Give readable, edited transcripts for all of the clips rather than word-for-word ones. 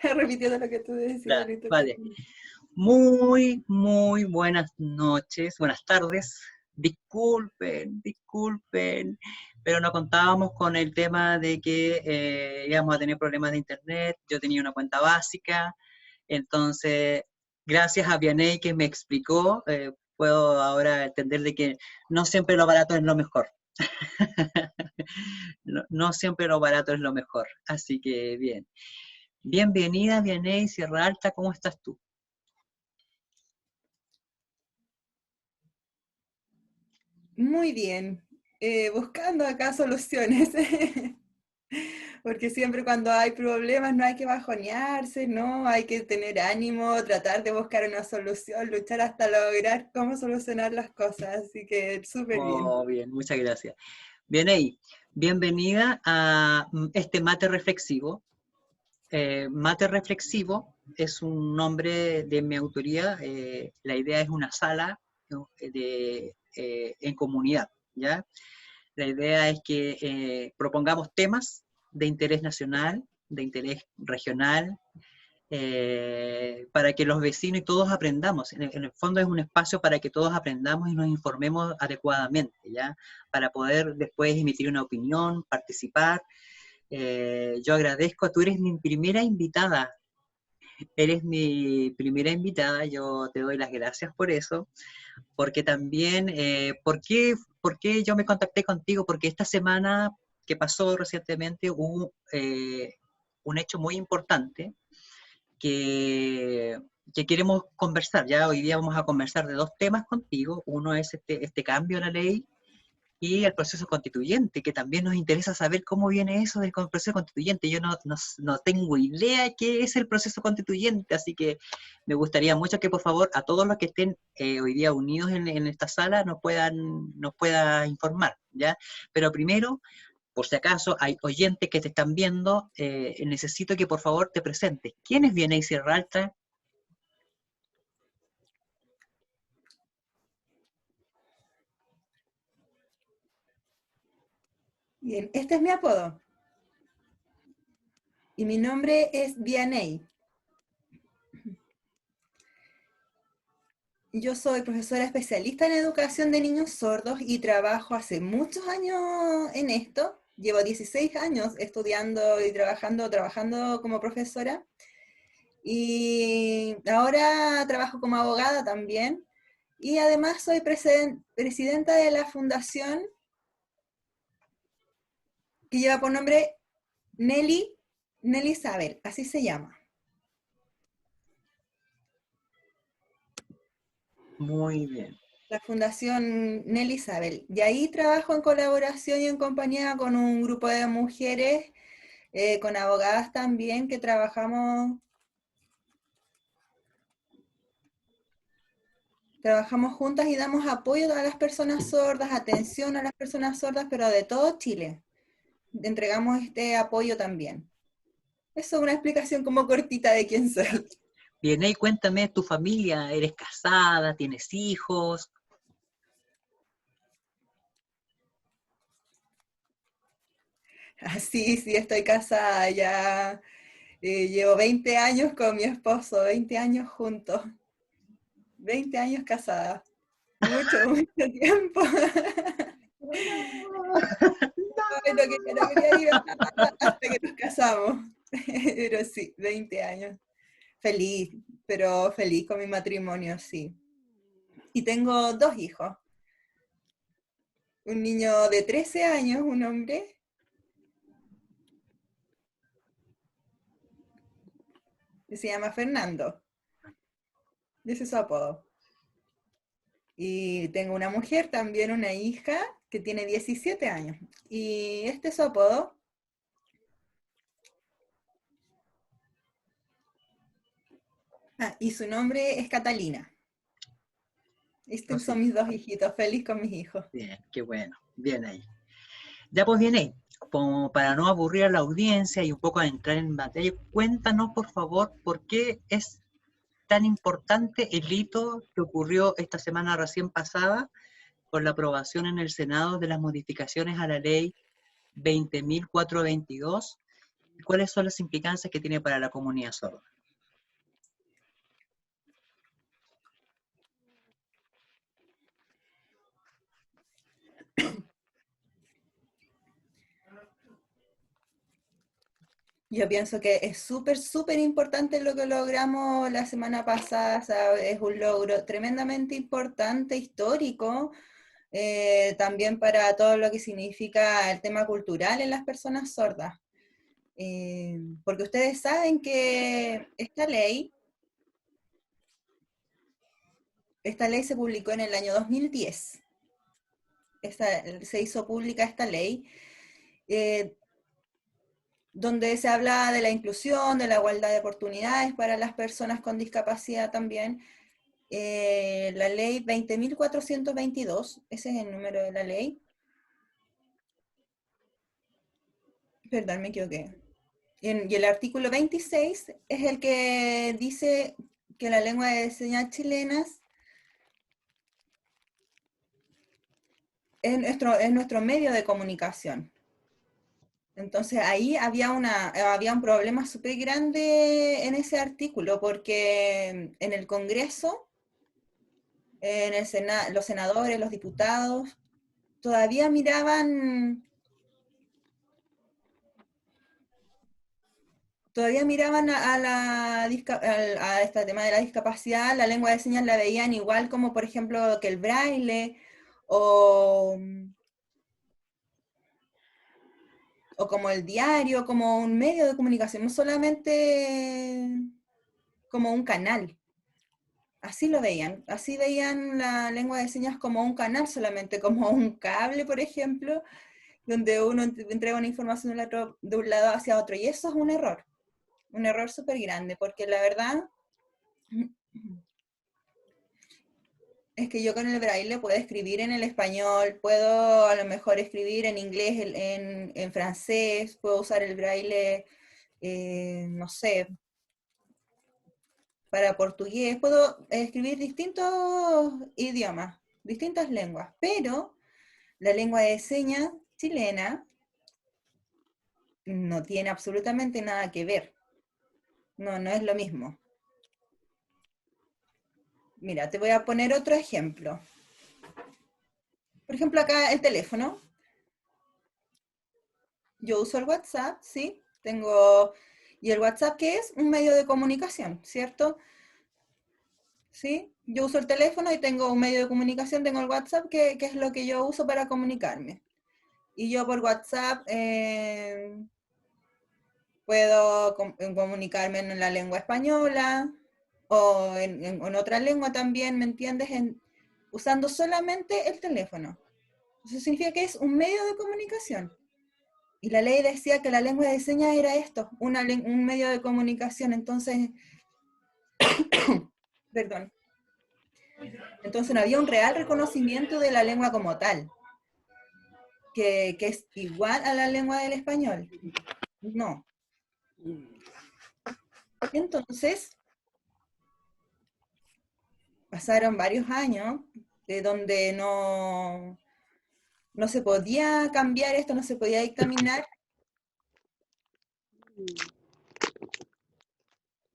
repitiendo lo que tú decías. Claro, vale. Muy buenas noches, buenas tardes. Disculpen, pero no contábamos con el tema de que íbamos a tener problemas de internet. Yo tenía una cuenta básica, entonces, gracias a Vianey que me explicó, puedo ahora entender de que no siempre lo barato es lo mejor. No siempre lo barato es lo mejor. Así que bien. Bienvenida, Vianey, Sierra Alta, ¿cómo estás tú? Muy bien, buscando acá soluciones, porque siempre cuando hay problemas no hay que bajonearse, no, hay que tener ánimo, tratar de buscar una solución, luchar hasta lograr cómo solucionar las cosas, así que súper bien. Oh, bien, muchas gracias. Vianey, bienvenida a este mate reflexivo. Mate reflexivo es un nombre de mi autoría. La idea es una sala en comunidad, ¿ya? La idea es que propongamos temas de interés nacional, de interés regional, para que los vecinos y todos aprendamos. En el fondo es un espacio para que todos aprendamos y nos informemos adecuadamente, ¿ya? Para poder después emitir una opinión, participar. Yo agradezco, tú eres mi primera invitada, yo te doy las gracias por eso, porque también, por qué yo me contacté contigo? Porque esta semana que pasó recientemente hubo un hecho muy importante que, que queremos conversar. Ya hoy día vamos a conversar de dos temas contigo. Uno es este cambio a la ley y el proceso constituyente, que también nos interesa saber cómo viene eso del proceso constituyente. Yo no tengo idea qué es el proceso constituyente, así que me gustaría mucho que por favor a todos los que estén hoy día unidos en esta sala nos pueda informar, ¿ya? Pero primero, por si acaso hay oyentes que te están viendo, necesito que por favor te presentes. ¿Quién es Vianey Sierra Alta? Bien, este es mi apodo y mi nombre es Vianey. Yo soy profesora especialista en educación de niños sordos y trabajo hace muchos años en esto. Llevo 16 años estudiando y trabajando como profesora. Y ahora trabajo como abogada también. Y además soy presidenta de la fundación que lleva por nombre Nelly Isabel, así se llama. Muy bien. La Fundación Nelly Isabel. Y ahí trabajo en colaboración y en compañía con un grupo de mujeres, con abogadas también, que trabajamos juntas y damos apoyo a las personas sordas, atención a las personas sordas, pero de todo Chile. Entregamos este apoyo también. Eso es una explicación como cortita de quién soy. Bien, ahí cuéntame, ¿tu familia? ¿Eres casada? ¿Tienes hijos? Así, sí, estoy casada ya. Llevo 20 años con mi esposo, 20 años juntos, 20 años casada. Mucho tiempo. Ay, no quería ir hasta que nos casamos. Pero sí, 20 años. Feliz, pero feliz con mi matrimonio, sí. Y tengo dos hijos. Un niño de 13 años, un hombre, que se llama Fernando. Ese es su apodo. Y tengo una mujer, también una hija, que tiene 17 años. Y este es su apodo. Ah, y su nombre es Catalina. No Estos sé. son mis dos hijitos, feliz con mis hijos. Bien, qué bueno. Bien ahí. Ya pues bien ahí. Como para no aburrir a la audiencia y un poco a entrar en materia, cuéntanos por favor por qué es tan importante el hito que ocurrió esta semana recién pasada con la aprobación en el Senado de las modificaciones a la ley 20.422 y cuáles son las implicancias que tiene para la comunidad sorda. Yo pienso que es súper, súper importante lo que logramos la semana pasada, o sea, es un logro tremendamente importante, histórico, también para todo lo que significa el tema cultural en las personas sordas. Porque ustedes saben que esta ley se publicó en el año 2010. Se hizo pública esta ley, eh, donde se habla de la inclusión, de la igualdad de oportunidades para las personas con discapacidad también. La ley 20.422, ese es el número de la ley. Perdón, me equivoqué. Y el artículo 26 es el que dice que la lengua de señas chilenas es nuestro medio de comunicación. Entonces ahí había un problema súper grande en ese artículo, porque en el Congreso, en el los senadores, los diputados, todavía miraban a este tema de la discapacidad, la lengua de señas la veían igual como, por ejemplo, que el braille, o, o como el diario, como un medio de comunicación, no solamente como un canal. Así veían la lengua de señas como un canal solamente, como un cable, por ejemplo, donde uno entrega una información de un lado hacia otro, y eso es un error súper grande, porque la verdad es que yo con el braille puedo escribir en el español, puedo a lo mejor escribir en inglés, en francés, puedo usar el braille, no sé, para portugués, puedo escribir distintos idiomas, distintas lenguas, pero la lengua de señas chilena no tiene absolutamente nada que ver. No, no es lo mismo. Mira, te voy a poner otro ejemplo. Por ejemplo, acá el teléfono. Yo uso el WhatsApp, ¿sí? ¿Y el WhatsApp qué es? Un medio de comunicación, ¿cierto? ¿Sí? Yo uso el teléfono y tengo un medio de comunicación, tengo el WhatsApp, que es lo que yo uso para comunicarme. Y yo por WhatsApp puedo comunicarme en la lengua española o en otra lengua también, ¿me entiendes? Usando solamente el teléfono. Eso significa que es un medio de comunicación. Y la ley decía que la lengua de señas era esto, un medio de comunicación. Entonces, perdón. Entonces no había un real reconocimiento de la lengua como tal, que es igual a la lengua del español. No. Entonces, pasaron varios años de donde no se podía cambiar esto, no se podía dictaminar.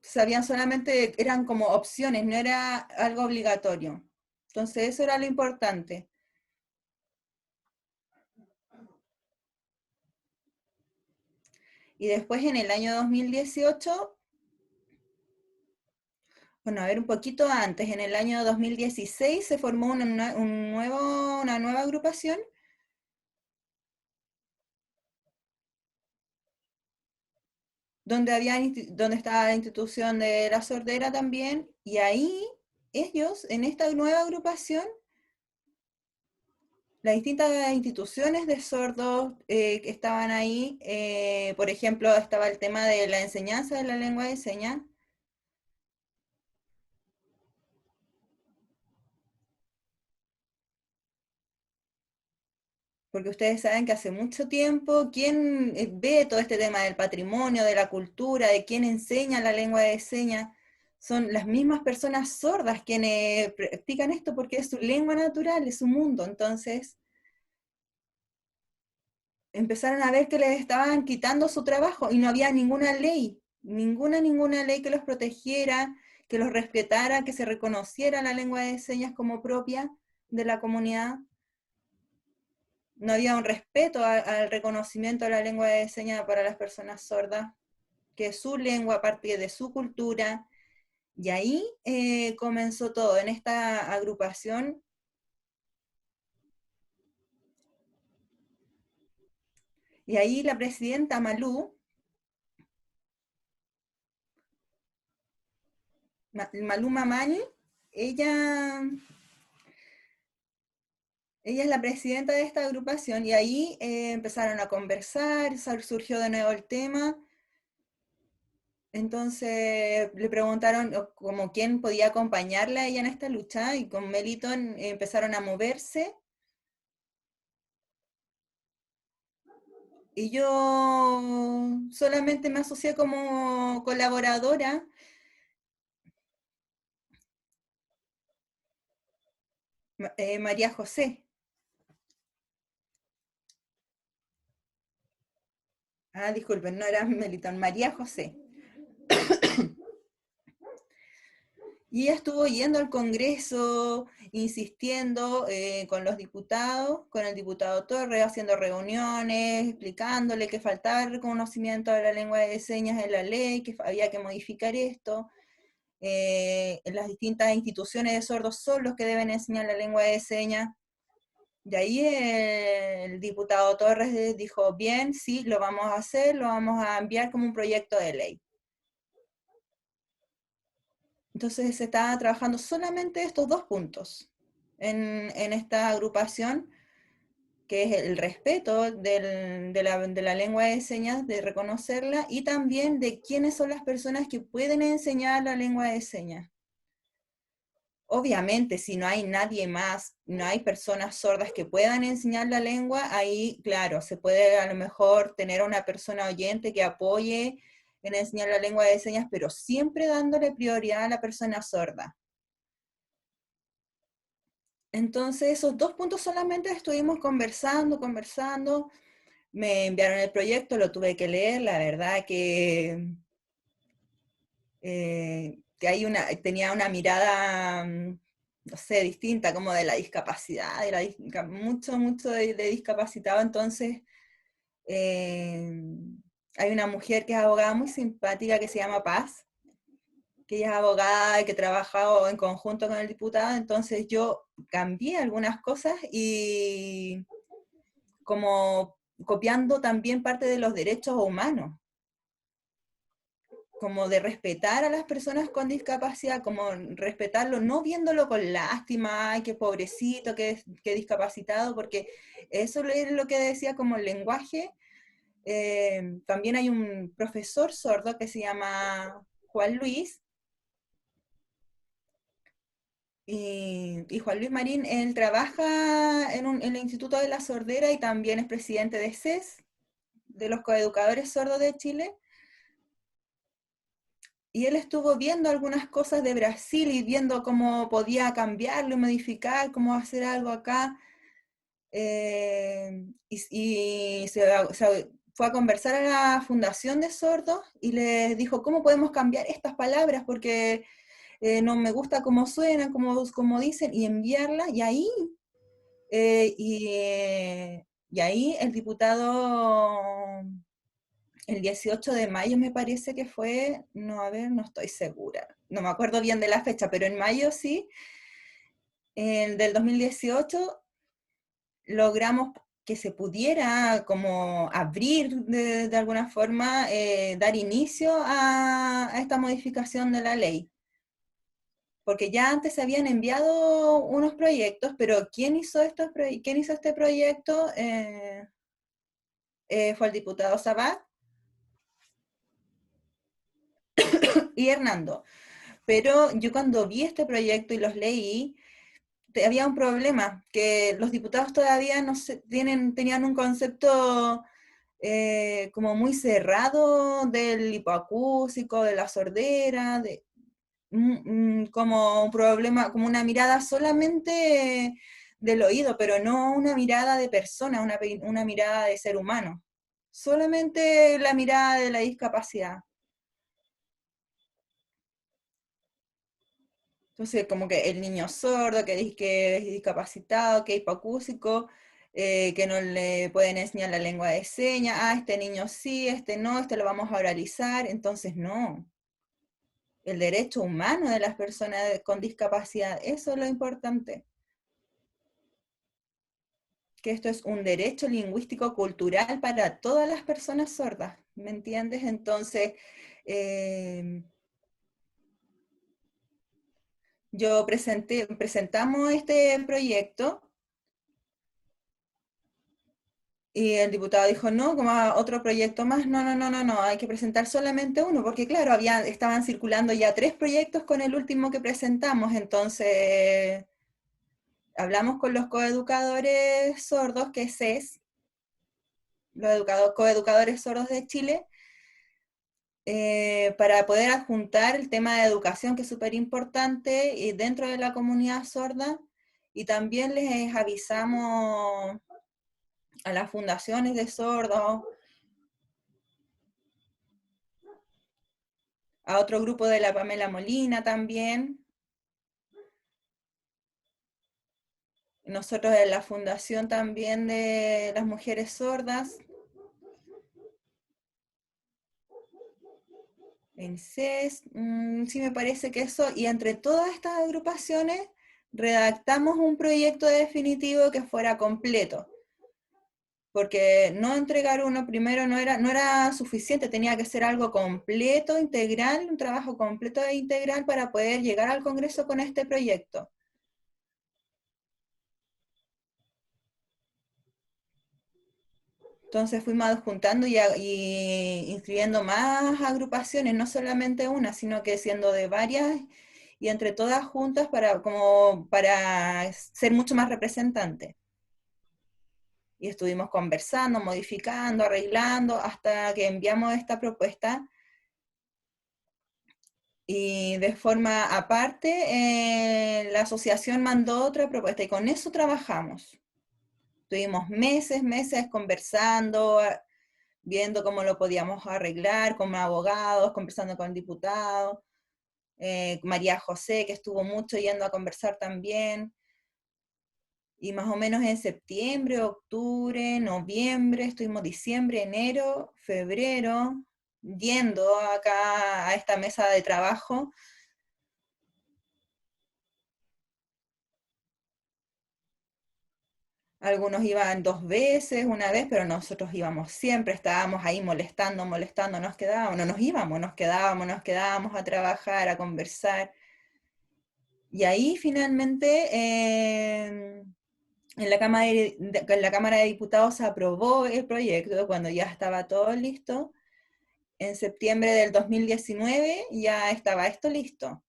Sabían solamente, eran como opciones, no era algo obligatorio. Entonces eso era lo importante. Y después en el año 2018, bueno, a ver, un poquito antes, en el año 2016 se formó una nueva agrupación donde estaba la institución de la sordera también, y ahí ellos, en esta nueva agrupación, las distintas instituciones de sordos que estaban ahí, por ejemplo, estaba el tema de la enseñanza de la lengua de señas. Porque ustedes saben que hace mucho tiempo, ¿quién ve todo este tema del patrimonio, de la cultura, de quién enseña la lengua de señas? Son las mismas personas sordas quienes practican esto porque es su lengua natural, es su mundo. Entonces, empezaron a ver que les estaban quitando su trabajo y no había ninguna ley, ninguna ley que los protegiera, que los respetara, que se reconociera la lengua de señas como propia de la comunidad. No había un respeto al reconocimiento de la lengua de señas para las personas sordas, que es su lengua, parte de su cultura. Y ahí comenzó todo, en esta agrupación. Y ahí la presidenta Malú Mamani, ella, ella es la presidenta de esta agrupación y ahí empezaron a conversar, surgió de nuevo el tema. Entonces le preguntaron como quién podía acompañarla a ella en esta lucha y con Meliton empezaron a moverse. Y yo solamente me asocié como colaboradora. María José. Ah, disculpen, no era Melitón, María José. Y ella estuvo yendo al Congreso, insistiendo con los diputados, con el diputado Torres, haciendo reuniones, explicándole que faltaba el reconocimiento de la lengua de señas en la ley, que había que modificar esto. Las distintas instituciones de sordos son los que deben enseñar la lengua de señas. De ahí el diputado Torres dijo, bien, sí, lo vamos a hacer, lo vamos a enviar como un proyecto de ley. Entonces se está trabajando solamente estos dos puntos en esta agrupación, que es el respeto de la lengua de señas, de reconocerla, y también de quiénes son las personas que pueden enseñar la lengua de señas. Obviamente, si no hay nadie más, no hay personas sordas que puedan enseñar la lengua, ahí, claro, se puede a lo mejor tener a una persona oyente que apoye en enseñar la lengua de señas, pero siempre dándole prioridad a la persona sorda. Entonces, esos dos puntos solamente estuvimos conversando, me enviaron el proyecto, lo tuve que leer, la verdad que tenía una mirada, no sé, distinta, como de la discapacidad, mucho de discapacitado. Entonces, hay una mujer que es abogada muy simpática que se llama Paz, que ella es abogada y que trabaja en conjunto con el diputado. Entonces yo cambié algunas cosas y como copiando también parte de los derechos humanos, como de respetar a las personas con discapacidad, como respetarlo, no viéndolo con lástima, ay, qué pobrecito, qué discapacitado, porque eso es lo que decía como el lenguaje. También hay un profesor sordo que se llama Juan Luis, y Juan Luis Marín, él trabaja en el Instituto de la Sordera y también es presidente de CES, de los Coeducadores Sordos de Chile. Y él estuvo viendo algunas cosas de Brasil y viendo cómo podía cambiarlo, modificar, cómo hacer algo acá. Y fue a conversar a la Fundación de Sordos y les dijo, ¿cómo podemos cambiar estas palabras? Porque no me gusta cómo suenan, cómo dicen, y enviarla. Y ahí el diputado, el 18 de mayo me parece que fue, no, a ver, no estoy segura, no me acuerdo bien de la fecha, pero en mayo sí, el del 2018, logramos que se pudiera como abrir de alguna forma, dar inicio a esta modificación de la ley. Porque ya antes se habían enviado unos proyectos, pero ¿quién hizo este proyecto? Fue el diputado Sabat y Hernando. Pero yo cuando vi este proyecto y los leí, había un problema, que los diputados todavía no tenían un concepto como muy cerrado del hipoacúsico, de la sordera, como un problema, como una mirada solamente del oído, pero no una mirada de persona, una mirada de ser humano. Solamente la mirada de la discapacidad. Entonces, como que el niño sordo, que es discapacitado, que es hipacúsico, que no le pueden enseñar la lengua de señas, este niño sí, este no, este lo vamos a oralizar, entonces no. El derecho humano de las personas con discapacidad, eso es lo importante. Que esto es un derecho lingüístico cultural para todas las personas sordas, ¿me entiendes? Entonces, eh, presentamos este proyecto y el diputado dijo, no, como otro proyecto más, no, no, no, no, no, hay que presentar solamente uno, porque claro, estaban circulando ya 3 proyectos con el último que presentamos, entonces hablamos con los coeducadores sordos, que es CES, los coeducadores sordos de Chile, para poder adjuntar el tema de educación, que es súper importante, y dentro de la comunidad sorda, y también les avisamos a las fundaciones de sordos, a otro grupo de la Pamela Molina también. Nosotros en la fundación también de las mujeres sordas, en CES, sí me parece que eso, y entre todas estas agrupaciones redactamos un proyecto definitivo que fuera completo, porque no entregar uno primero no era suficiente, tenía que ser algo completo, integral, un trabajo completo e integral para poder llegar al Congreso con este proyecto. Entonces fuimos adjuntando y inscribiendo más agrupaciones, no solamente una, sino que siendo de varias y entre todas juntas para ser mucho más representantes. Y estuvimos conversando, modificando, arreglando, hasta que enviamos esta propuesta. Y de forma aparte, la asociación mandó otra propuesta y con eso trabajamos. Tuvimos meses conversando, viendo cómo lo podíamos arreglar con abogados, conversando con diputados, María José, que estuvo mucho yendo a conversar también, y más o menos en septiembre, octubre, noviembre, estuvimos diciembre, enero, febrero, yendo acá a esta mesa de trabajo. Algunos iban 2 veces, una vez, pero nosotros íbamos siempre, estábamos ahí molestando, nos quedábamos, no nos íbamos, nos quedábamos a trabajar, a conversar. Y ahí finalmente en la Cámara de Diputados se aprobó el proyecto cuando ya estaba todo listo. En septiembre del 2019 ya estaba esto listo.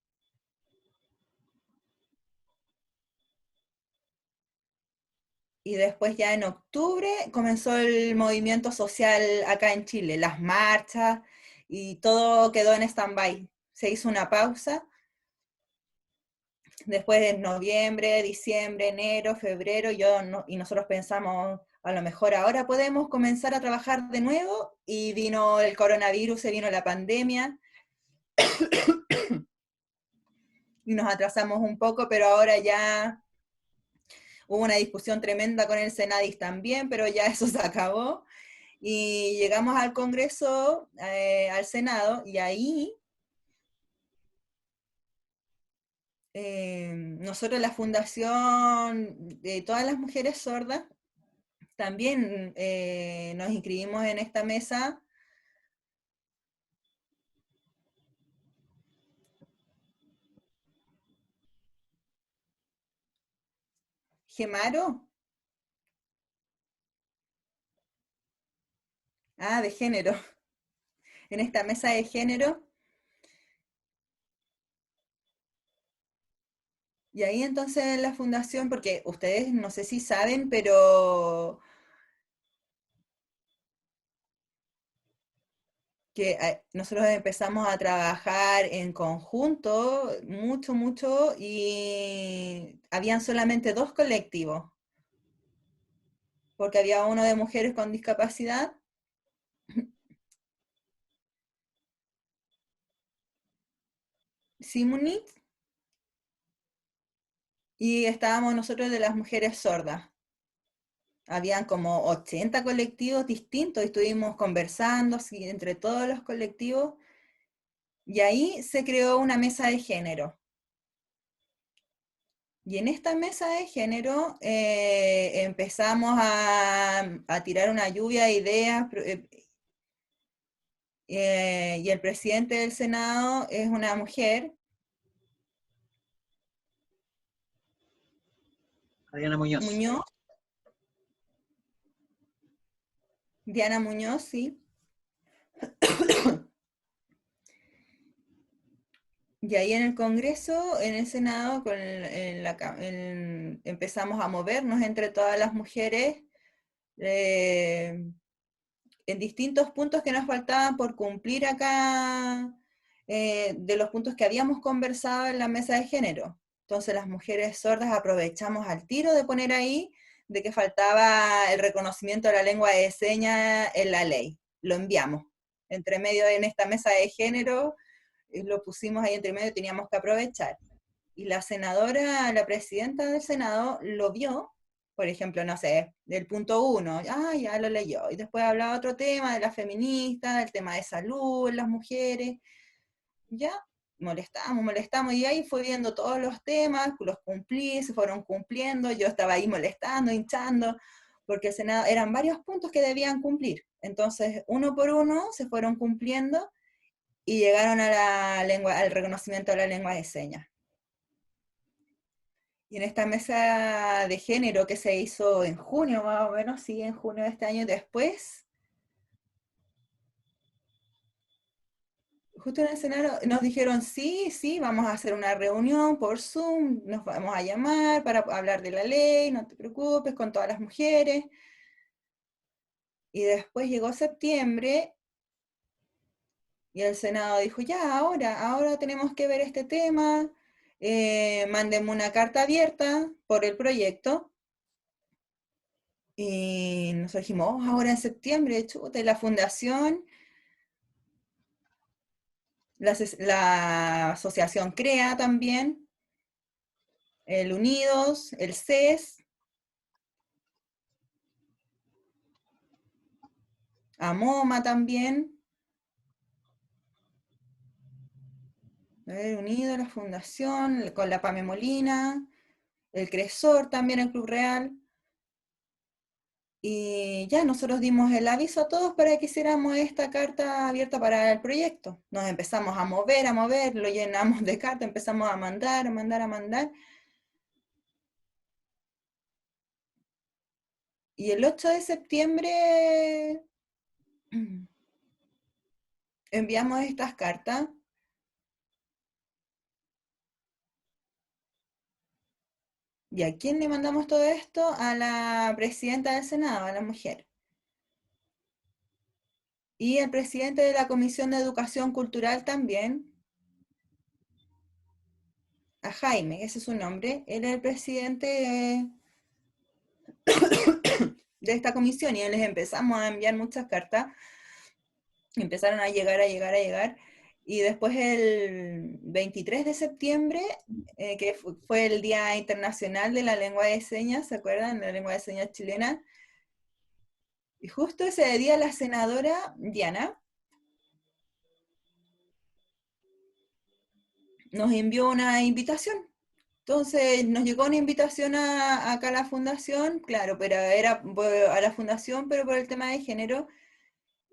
Y después ya en octubre comenzó el movimiento social acá en Chile, las marchas y todo quedó en stand-by. Se hizo una pausa. Después de noviembre, diciembre, enero, febrero, y nosotros pensamos, a lo mejor ahora podemos comenzar a trabajar de nuevo, y vino el coronavirus, se vino la pandemia, y nos atrasamos un poco, pero ahora ya hubo una discusión tremenda con el Senadis también, pero ya eso se acabó, y llegamos al Congreso, al Senado, y ahí nosotros, la Fundación de todas las mujeres sordas, también nos inscribimos en esta mesa. Gemaro, de género, en esta mesa de género. Y ahí entonces en la fundación, porque ustedes no sé si saben, pero que nosotros empezamos a trabajar en conjunto, mucho, mucho, y habían solamente 2 colectivos, porque había uno de mujeres con discapacidad Simunit, y estábamos nosotros de las mujeres sordas. Habían como 80 colectivos distintos y estuvimos conversando así, entre todos los colectivos, y ahí se creó una mesa de género. Y en esta mesa de género empezamos a tirar una lluvia de ideas, y el presidente del Senado es una mujer, Adriana Muñoz. Muñoz, Diana Muñoz, sí. Y ahí en el Congreso, en el Senado, empezamos a movernos entre todas las mujeres eh, en distintos puntos que nos faltaban por cumplir acá, de los puntos que habíamos conversado en la mesa de género. Entonces las mujeres sordas aprovechamos al tiro de poner ahí de que faltaba el reconocimiento de la lengua de señas en la ley. Lo enviamos. Entre medio en esta mesa de género, lo pusimos ahí entre medio, teníamos que aprovechar. Y la senadora, la presidenta del Senado, lo vio, por ejemplo, no sé, del punto 1, ya lo leyó, y después hablaba otro tema de las feministas, del tema de salud, las mujeres, ya molestamos, y ahí fue viendo todos los temas, los cumplí, se fueron cumpliendo, yo estaba ahí molestando, hinchando, porque el Senado eran varios puntos que debían cumplir, entonces uno por uno se fueron cumpliendo, y llegaron a la lengua, al reconocimiento de la lengua de señas. Y en esta mesa de género que se hizo en junio, más o menos, sí, en junio de este año, después, justo en el escenario, nos dijeron, sí, sí, vamos a hacer una reunión por Zoom, nos vamos a llamar para hablar de la ley, no te preocupes, con todas las mujeres. Y después llegó septiembre y el Senado dijo, ya, ahora tenemos que ver este tema, mándenme una carta abierta por el proyecto. Y nosotros dijimos, ahora en septiembre, chute, la fundación, la asociación CREA también, el Unidos, el CES, AMOMA también, el Unido, la fundación, con la PAME Molina, el Cresor también, el Club Real. Y ya nosotros dimos el aviso a todos para que hiciéramos esta carta abierta para el proyecto. Nos empezamos a mover, lo llenamos de carta, empezamos a mandar, a mandar, a mandar. Y el 8 de septiembre enviamos estas cartas. ¿Y a quién le mandamos todo esto? A la presidenta del Senado, a la mujer. Y el presidente de la Comisión de Educación Cultural también, a Jaime, ese es su nombre. Él es el presidente de esta comisión y les empezamos a enviar muchas cartas. Empezaron a llegar, a llegar, a llegar. Y después el 23 de septiembre, que fue el Día Internacional de la Lengua de Señas, ¿se acuerdan? La lengua de señas chilena. Y justo ese día la senadora Diana nos envió una invitación. Entonces nos llegó una invitación acá a la fundación, claro, pero era a la fundación, pero por el tema de género,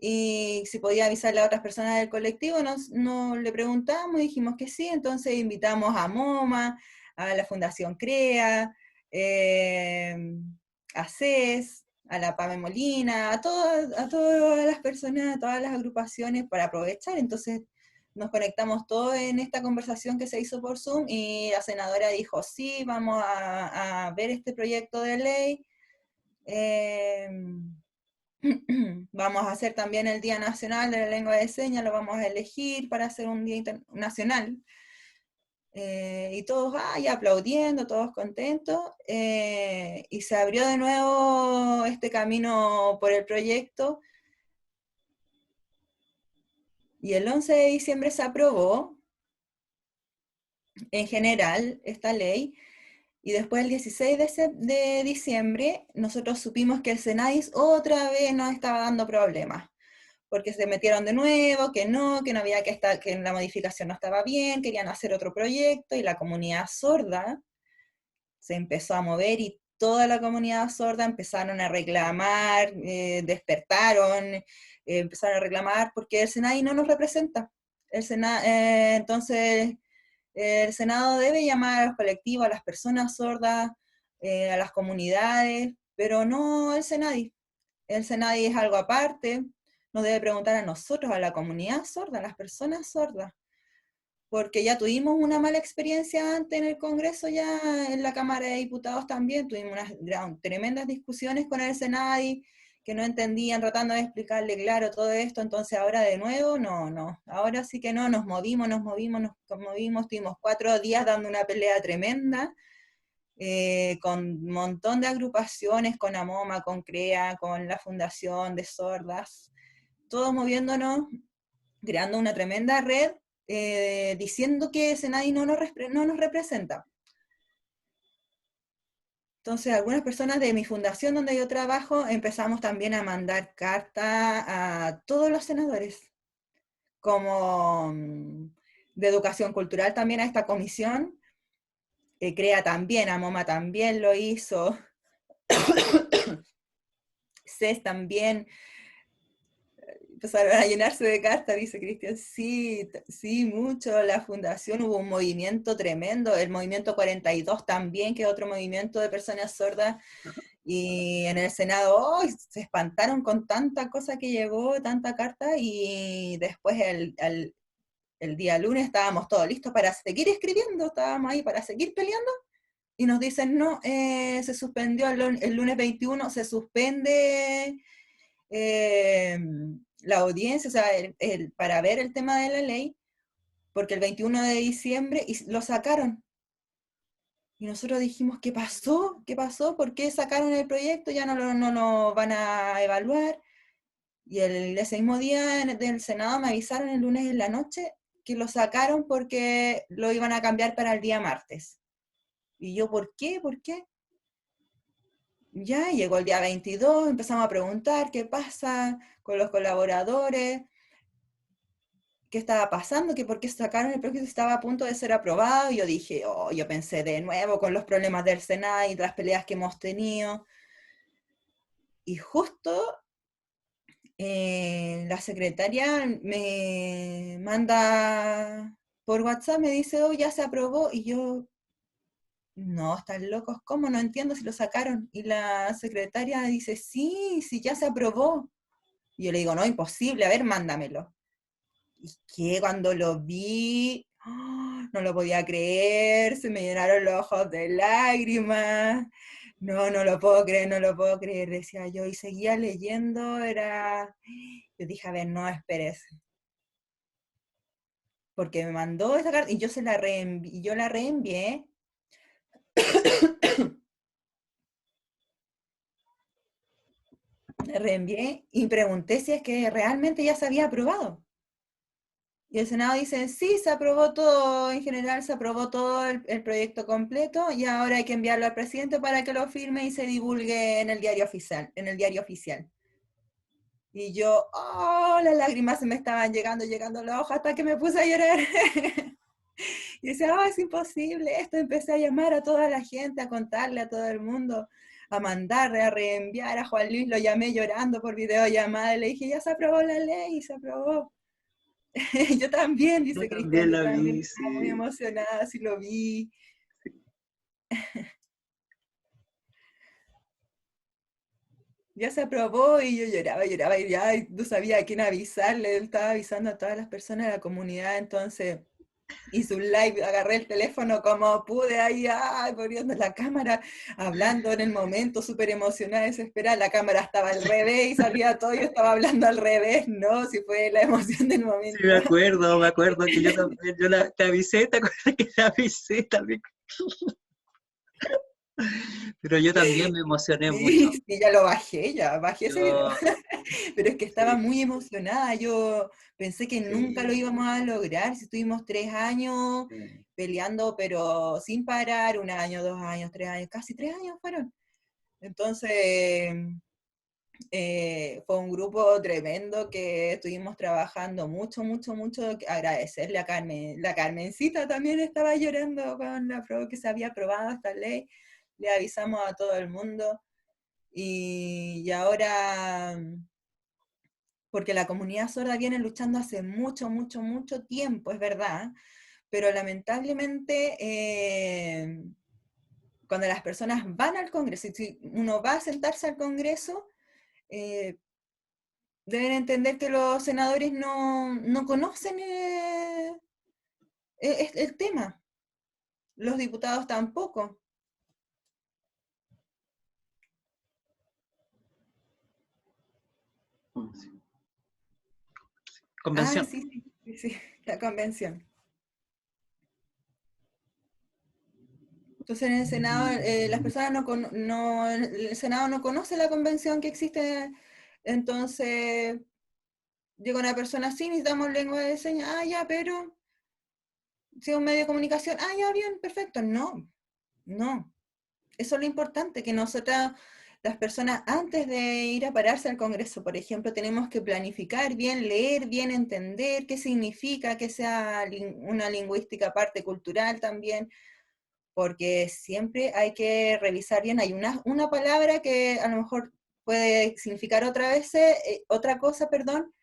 y si podía avisarle a otras personas del colectivo, nos le preguntamos y dijimos que sí, entonces invitamos a MoMA, a la Fundación CREA, a CES, a la PAME Molina, a todas las personas, a todas las agrupaciones para aprovechar, entonces nos conectamos todos en esta conversación que se hizo por Zoom y la senadora dijo, sí, vamos a ver este proyecto de ley, Vamos a hacer también el Día Nacional de la Lengua de Señas, lo vamos a elegir para hacer un día nacional. Y todos ahí aplaudiendo, todos contentos, y se abrió de nuevo este camino por el proyecto, y el 11 de diciembre se aprobó en general esta ley, y después el 16 de diciembre nosotros supimos que el Senadis otra vez nos estaba dando problemas, porque se metieron de nuevo, que no había que estar, que la modificación no estaba bien, querían hacer otro proyecto, y la comunidad sorda se empezó a mover, y toda la comunidad sorda empezaron a reclamar, despertaron, empezaron a reclamar, porque el Senado no nos representa. Entonces, el Senado debe llamar a los colectivos, a las personas sordas, a las comunidades, pero no el Senadi. El Senadi es algo aparte, nos debe preguntar a nosotros, a la comunidad sorda, a las personas sordas, porque ya tuvimos una mala experiencia antes en el Congreso, ya en la Cámara de Diputados también, tuvimos unas tremendas discusiones con el Senadi, que no entendían, tratando de explicarle claro todo esto. Entonces ahora de nuevo, no, ahora sí que no, nos movimos, tuvimos 4 días dando una pelea tremenda, con un montón de agrupaciones, con AMOMA, con CREA, con la Fundación de Sordas, todos moviéndonos, creando una tremenda red, diciendo que Senadi no nos representa. Entonces, algunas personas de mi fundación donde yo trabajo empezamos también a mandar cartas a todos los senadores, como de educación cultural también a esta comisión, CREA también, AMOMA también lo hizo, CES también. Empezaron a llenarse de cartas, dice Cristian. Sí, sí, mucho. La fundación, hubo un movimiento tremendo, el movimiento 42 también, que es otro movimiento de personas sordas, y en el Senado se espantaron con tanta cosa que llegó, tanta carta, y después el día lunes estábamos todos listos para seguir escribiendo, estábamos ahí para seguir peleando, y nos dicen, no, se suspendió el lunes 21, se suspende la audiencia, o sea, para ver el tema de la ley, porque el 21 de diciembre lo sacaron. Y nosotros dijimos, ¿qué pasó? ¿Qué pasó? ¿Por qué sacaron el proyecto? Ya no lo van a evaluar. Y ese mismo día del Senado me avisaron el lunes en la noche que lo sacaron porque lo iban a cambiar para el día martes. Y yo, ¿por qué? ¿Por qué? Ya llegó el día 22, empezamos a preguntar qué pasa con los colaboradores, qué estaba pasando, que por qué sacaron el proyecto, estaba a punto de ser aprobado. Y yo dije, yo pensé de nuevo con los problemas del Senado y las peleas que hemos tenido. Y justo la secretaria me manda por WhatsApp, me dice, ya se aprobó. Y yo, no, están locos, ¿cómo? No entiendo si lo sacaron. Y la secretaria dice, sí, sí, ya se aprobó. Y yo le digo, no, imposible, a ver, mándamelo. Y que cuando lo vi, no lo podía creer, se me llenaron los ojos de lágrimas. No, no lo puedo creer, no lo puedo creer, decía yo. Y seguía leyendo, yo dije, a ver, no esperes. Porque me mandó esa carta y yo la reenvié. La reenvié y pregunté si es que realmente ya se había aprobado. Y el Senado dice, sí, se aprobó todo, en general se aprobó todo el proyecto completo, y ahora hay que enviarlo al presidente para que lo firme y se divulgue en el diario oficial. Y yo, las lágrimas se me estaban llegando a los ojos hasta que me puse a llorar. Y decía, es imposible esto. Empecé a llamar a toda la gente, a contarle a todo el mundo, a mandarle, a reenviar a Juan Luis, lo llamé llorando por videollamada, le dije, ya se aprobó la ley, se aprobó. Yo también, Yo dice Cristian, también yo la también vi, estaba muy sí. emocionada, sí lo vi. Ya se aprobó y yo lloraba y ya no sabía a quién avisarle. Él estaba avisando a todas las personas de la comunidad, entonces hice un live, agarré el teléfono como pude ahí, ay, poniendo la cámara, hablando en el momento, súper emocionada, desesperada, la cámara estaba al revés y salía todo, yo estaba hablando al revés, no, si fue la emoción del Sí, momento. me acuerdo que yo también, te avisé, ¿te acuerdas que te avisé también? Pero yo también me emocioné mucho. Sí, sí, ya bajé ese video. Yo, Pero es que estaba sí, muy emocionada, yo pensé que nunca lo sí, íbamos a lograr, si estuvimos 3 años sí. peleando, pero sin parar, 1 año, 2 años, 3 años, casi 3 años fueron. Entonces, fue un grupo tremendo que estuvimos trabajando mucho, mucho, mucho. Agradecerle a Carmen. La Carmencita también estaba llorando con que se había aprobado esta ley. Le avisamos a todo el mundo. Y ahora, porque la comunidad sorda viene luchando hace mucho, mucho, mucho tiempo, es verdad, pero lamentablemente cuando las personas van al Congreso, si uno va a sentarse al Congreso, eh, deben entender que los senadores no conocen el tema, los diputados tampoco. Sí. Ah, Convención. sí, sí, sí, sí, la convención. Entonces en el Senado, las personas el Senado no conoce la convención que existe, entonces llega una persona así, necesitamos lengua de señas, ah, ya, pero si es un medio de comunicación, ah, ya, bien, perfecto. No, no. Eso es lo importante, que nosotras, las personas, antes de ir a pararse al Congreso, por ejemplo, tenemos que planificar bien, leer bien, entender qué significa, que sea una lingüística parte cultural también, porque siempre hay que revisar bien. Hay una palabra que a lo mejor puede significar otra cosa, perdón,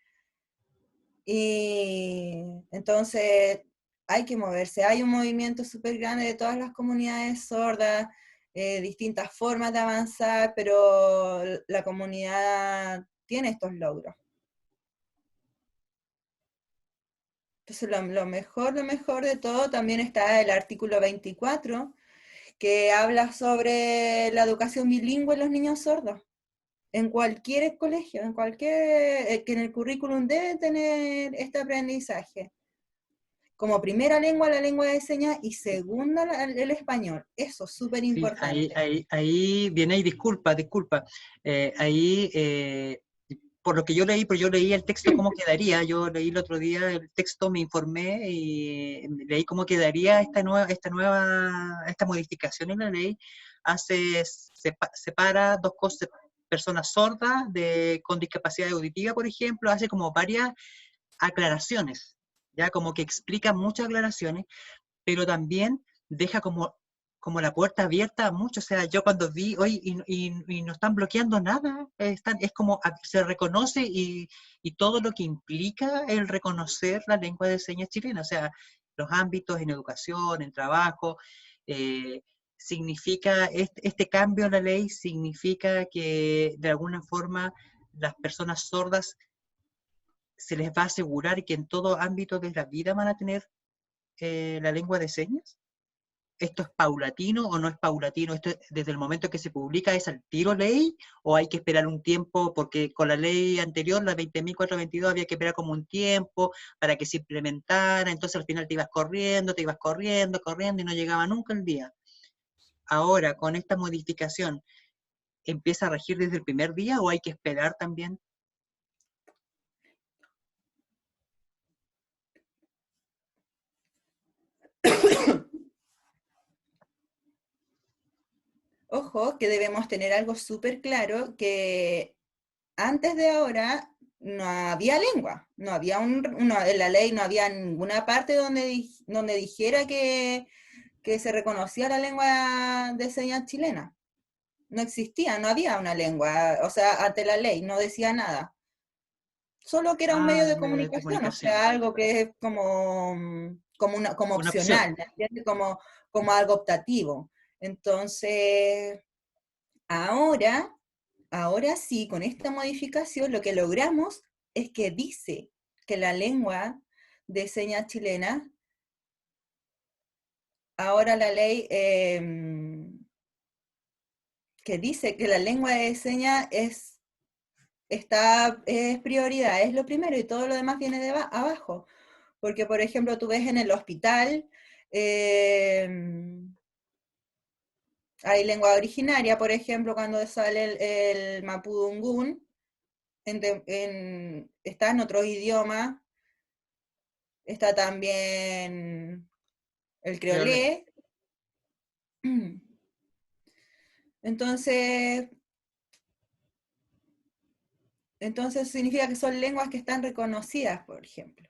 y entonces hay que moverse. Hay un movimiento súper grande de todas las comunidades sordas, distintas formas de avanzar, pero la comunidad tiene estos logros. Entonces lo mejor de todo también está el artículo 24 que habla sobre la educación bilingüe en los niños sordos. En cualquier colegio, en cualquier, que en el currículum debe tener este aprendizaje. Como primera lengua la lengua de señas y segunda el español. Eso es súper Sí, importante. ahí viene, y disculpa, ahí, por lo que yo leí, pero yo leí el texto cómo quedaría, yo leí el otro día el texto, me informé y leí cómo quedaría esta modificación en la ley, separa dos cosas, personas sordas con discapacidad auditiva, por ejemplo, hace como varias aclaraciones, ya como que explica muchas aclaraciones, pero también deja como la puerta abierta a mucho. O sea, yo cuando vi hoy y no están bloqueando nada, es como se reconoce y todo lo que implica el reconocer la lengua de señas chilena, o sea, los ámbitos en educación, en trabajo, eh, significa, este cambio en la ley significa que de alguna forma las personas sordas se les va a asegurar que en todo ámbito de la vida van a tener la lengua de señas. ¿Esto es paulatino o no es paulatino? ¿Esto desde el momento que se publica es al tiro ley o hay que esperar un tiempo? Porque con la ley anterior, la 20.422, había que esperar como un tiempo para que se implementara, entonces al final te ibas corriendo, corriendo y no llegaba nunca el día. Ahora, con esta modificación, ¿empieza a regir desde el primer día o hay que esperar también? Ojo, que debemos tener algo súper claro, que antes de ahora no había lengua, no había en la ley no había ninguna parte donde dijera que se reconocía la lengua de señas chilena. No existía, no había una lengua, o sea, ante la ley no decía nada. Solo que era un medio Ah, de medio de comunicación, o comunicación. sea, algo que es como Una opción. opcional, ¿me entiendes? Como algo optativo. Entonces, ahora, ahora sí, con esta modificación, lo que logramos es que dice que la lengua de señas chilena ahora la ley que dice que la lengua de señas es prioridad, es lo primero y todo lo demás viene de abajo. Porque, por ejemplo, tú ves en el hospital, eh, hay lengua originaria, por ejemplo, cuando sale el mapudungún, está en otro idioma, está también el Creole. creolé. Entonces, entonces significa que son lenguas que están reconocidas, por ejemplo.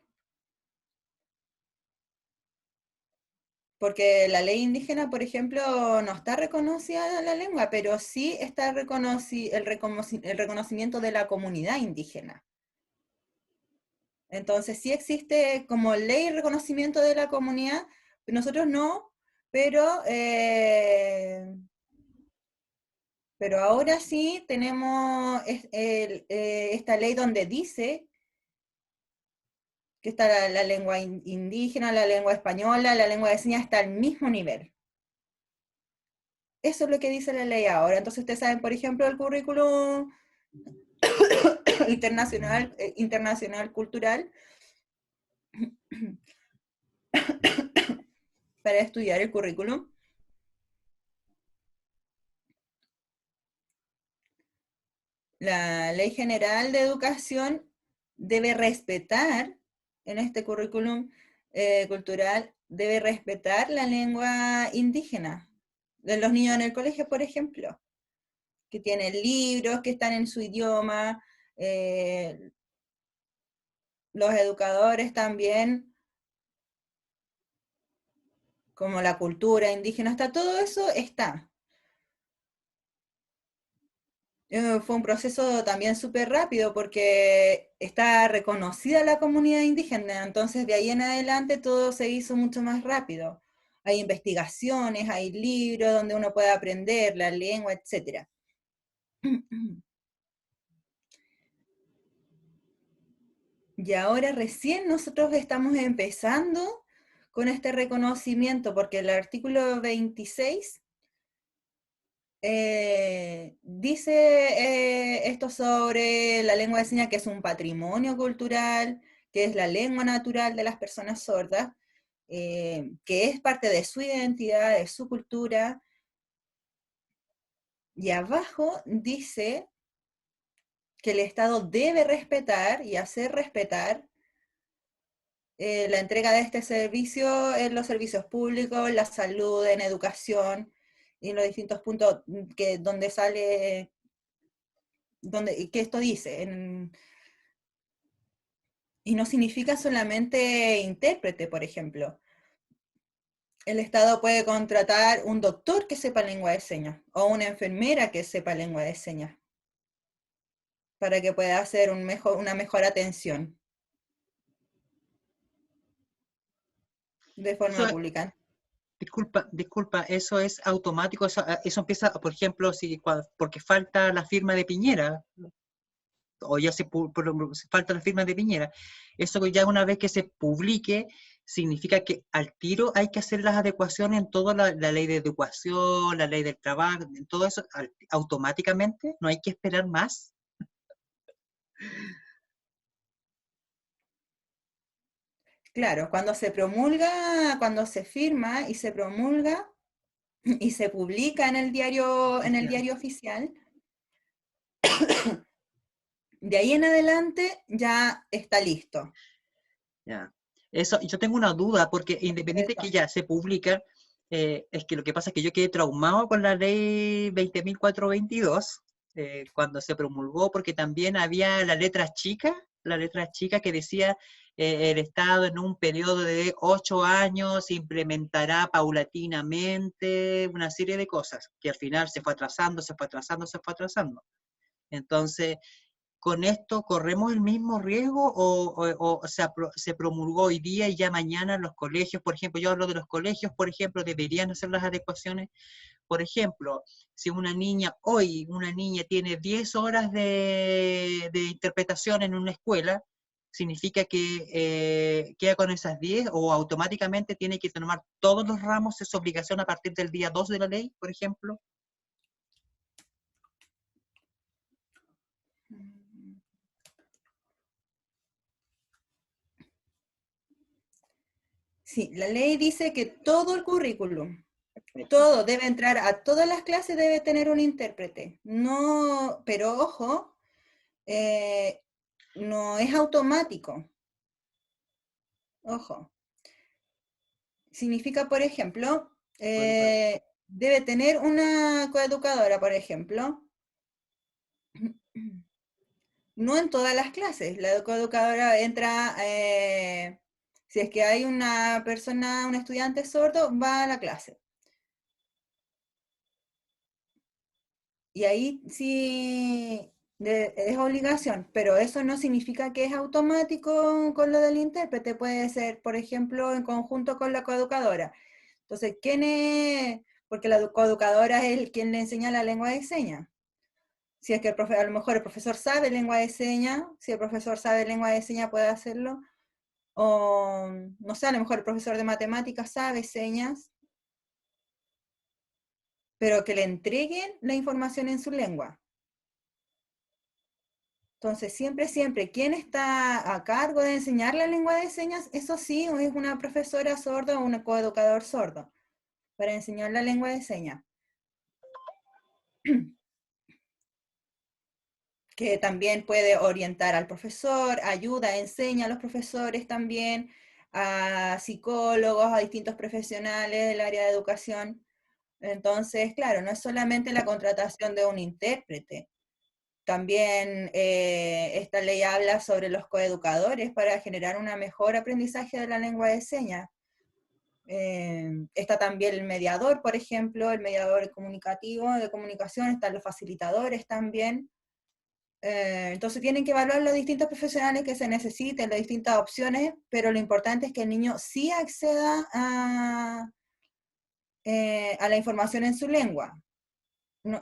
Porque la ley indígena, por ejemplo, no está reconocida la lengua, pero sí está el reconocimiento de la comunidad indígena. Entonces sí existe como ley y reconocimiento de la comunidad, nosotros no, pero, pero ahora sí tenemos esta ley donde dice que está la lengua indígena, la lengua española, la lengua de señas está al mismo nivel. Eso es lo que dice la ley ahora. Entonces ustedes saben, por ejemplo, el currículum internacional cultural para estudiar el currículum. La Ley General de Educación debe respetar, en este currículum cultural, debe respetar la lengua indígena de los niños en el colegio, por ejemplo, que tienen libros que están en su idioma, los educadores también, como la cultura indígena, está todo eso está. Fue un proceso también súper rápido porque está reconocida la comunidad indígena, entonces de ahí en adelante todo se hizo mucho más rápido. Hay investigaciones, hay libros donde uno puede aprender la lengua, etc. Y ahora recién nosotros estamos empezando con este reconocimiento, porque el artículo 26 dice esto sobre la lengua de señas, que es un patrimonio cultural, que es la lengua natural de las personas sordas, que es parte de su identidad, de su cultura. Y abajo dice que el Estado debe respetar y hacer respetar la entrega de este servicio en los servicios públicos, la salud, en educación, y en los distintos puntos donde sale, que esto dice, y no significa solamente intérprete, por ejemplo. El Estado puede contratar un doctor que sepa lengua de señas o una enfermera que sepa lengua de señas para que pueda hacer una mejor atención de Eso forma pública. disculpa, eso es automático, eso empieza, por ejemplo, porque falta la firma de Piñera, o ya falta la firma de Piñera, eso ya una vez que se publique, significa que al tiro hay que hacer las adecuaciones en toda la ley de educación, la ley del trabajo, en todo eso, automáticamente, no hay que esperar más. Claro, cuando se promulga, cuando se firma y se promulga y se publica en el Oficial. diario oficial, de ahí en adelante ya está listo. Ya. Eso, yo tengo una duda, porque independiente Eso. que ya se publica, es que lo que pasa es que yo quedé traumado con la ley 20.422, cuando se promulgó, porque también había la letra chica que decía el Estado en un periodo de 8 años implementará paulatinamente una serie de cosas, que al final se fue atrasando, se fue atrasando, se fue atrasando. Entonces, ¿con esto corremos el mismo riesgo se promulgó hoy día y ya mañana los colegios, por ejemplo, yo hablo de los colegios, por ejemplo, deberían hacer las adecuaciones? Por ejemplo, si una niña tiene 10 horas de interpretación en una escuela, significa que queda con esas 10 o automáticamente tiene que tomar todos los ramos, es obligación a partir del día 2 de la ley, por ejemplo. Sí, la ley dice que todo el currículum, todo debe entrar a todas las clases, debe tener un intérprete. No, pero ojo, no es automático. Ojo. Significa, por ejemplo, debe tener una coeducadora, por ejemplo. No en todas las clases. La coeducadora entra, si es que hay una persona, un estudiante sordo, va a la clase. Y ahí sí es obligación, pero eso no significa que es automático con lo del intérprete. Puede ser, por ejemplo, en conjunto con la coeducadora. Entonces, ¿quién es? Porque la coeducadora es el quien le enseña la lengua de señas. Si es que a lo mejor el profesor sabe lengua de señas, si el profesor sabe lengua de señas puede hacerlo, o no sé, a lo mejor el profesor de matemáticas sabe señas, pero que le entreguen la información en su lengua. Entonces, siempre, siempre, ¿quién está a cargo de enseñar la lengua de señas? Eso sí, es una profesora sorda o un coeducador sordo, para enseñar la lengua de señas. Que también puede orientar al profesor, ayuda, enseña a los profesores también, a psicólogos, a distintos profesionales del área de educación. Entonces, claro, no es solamente la contratación de un intérprete, también esta ley habla sobre los coeducadores para generar un mejor aprendizaje de la lengua de señas. Está también el mediador, por ejemplo, el mediador comunicativo, de comunicación, están los facilitadores también. Entonces tienen que evaluar los distintos profesionales que se necesiten, las distintas opciones, pero lo importante es que el niño sí acceda a la información en su lengua. No,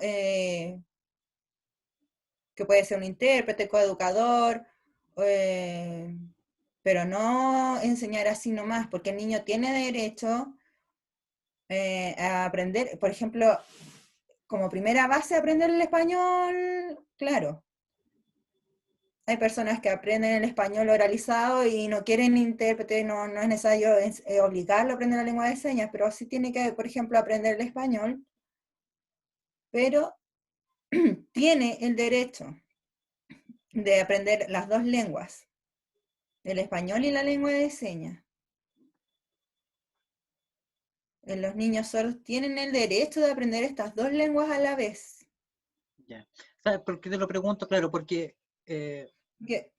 que puede ser un intérprete, coeducador, eh, pero no enseñar así nomás, porque el niño tiene derecho a aprender, por ejemplo, como primera base aprender el español, claro. Hay personas que aprenden el español oralizado y no quieren intérprete, no, no es necesario obligarlo a aprender la lengua de señas, pero sí tiene que, por ejemplo, aprender el español, pero tiene el derecho de aprender las dos lenguas, el español y la lengua de señas. Los niños sordos tienen el derecho de aprender estas dos lenguas a la vez. Ya. ¿Sabes por qué te lo pregunto? Claro, porque... Que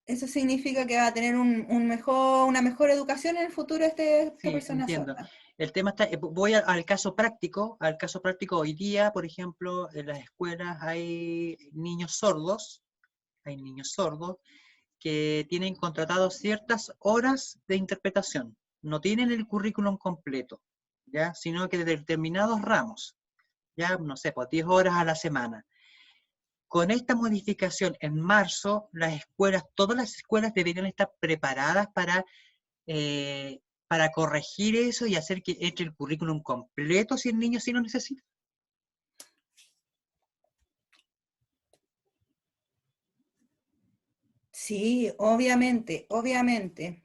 eso significa que va a tener una mejor educación en el futuro esta sí, persona entiendo. sorda. El tema está, voy al caso práctico hoy día, por ejemplo, en las escuelas hay niños sordos que tienen contratados ciertas horas de interpretación, no tienen el currículum completo, ¿ya? Sino que de determinados ramos, ya, no sé, pues 10 horas a la semana. Con esta modificación en marzo, todas las escuelas deberían estar preparadas para corregir eso y hacer que entre el currículum completo si el niño sí lo necesita. Sí, obviamente, obviamente.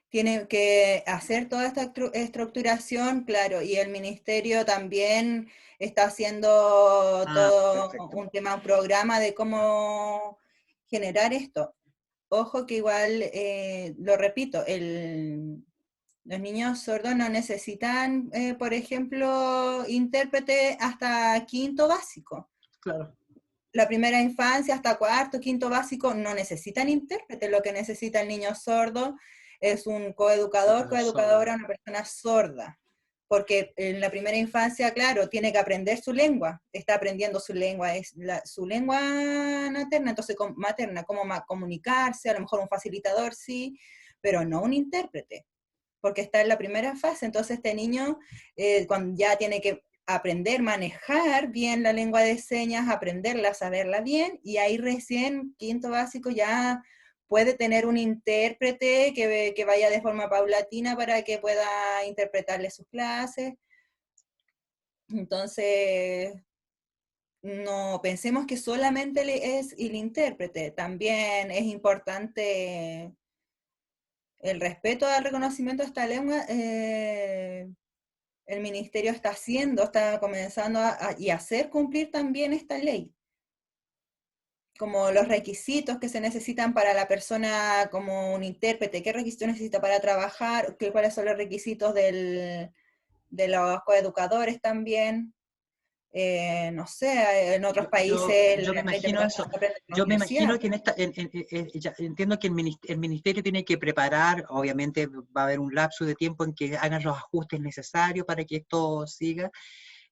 Tiene que hacer toda esta estructuración, claro, y el ministerio también está haciendo Ah, todo perfecto. un tema, un programa de cómo generar esto. Ojo que igual, lo repito, los niños sordos no necesitan, por ejemplo, intérprete hasta quinto básico. Claro. La primera infancia hasta cuarto, quinto básico no necesitan intérprete, lo que necesita el niño sordo es un coeducador, Educador sordo. coeducadora, una persona sorda, porque en la primera infancia, claro, tiene que aprender su lengua, está aprendiendo su lengua, es su lengua materna, entonces materna, cómo comunicarse, a lo mejor un facilitador sí, pero no un intérprete, porque está en la primera fase, entonces este niño cuando ya tiene que aprender, manejar bien la lengua de señas, aprenderla, saberla bien, y ahí recién, quinto básico, ya puede tener un intérprete que vaya de forma paulatina para que pueda interpretarle sus clases. Entonces, no pensemos que solamente es el intérprete, también es importante el respeto al reconocimiento de esta lengua. El ministerio está comenzando y hacer cumplir también esta ley, como los requisitos que se necesitan para la persona como un intérprete, qué requisitos necesita para trabajar, cuáles son los requisitos de los coeducadores también. No sé, en otros países Yo me la imagino interpretación eso. se aprende en la Yo me universidad. imagino que ya entiendo que el ministerio tiene que preparar, obviamente va a haber un lapso de tiempo en que hagan los ajustes necesarios para que esto siga.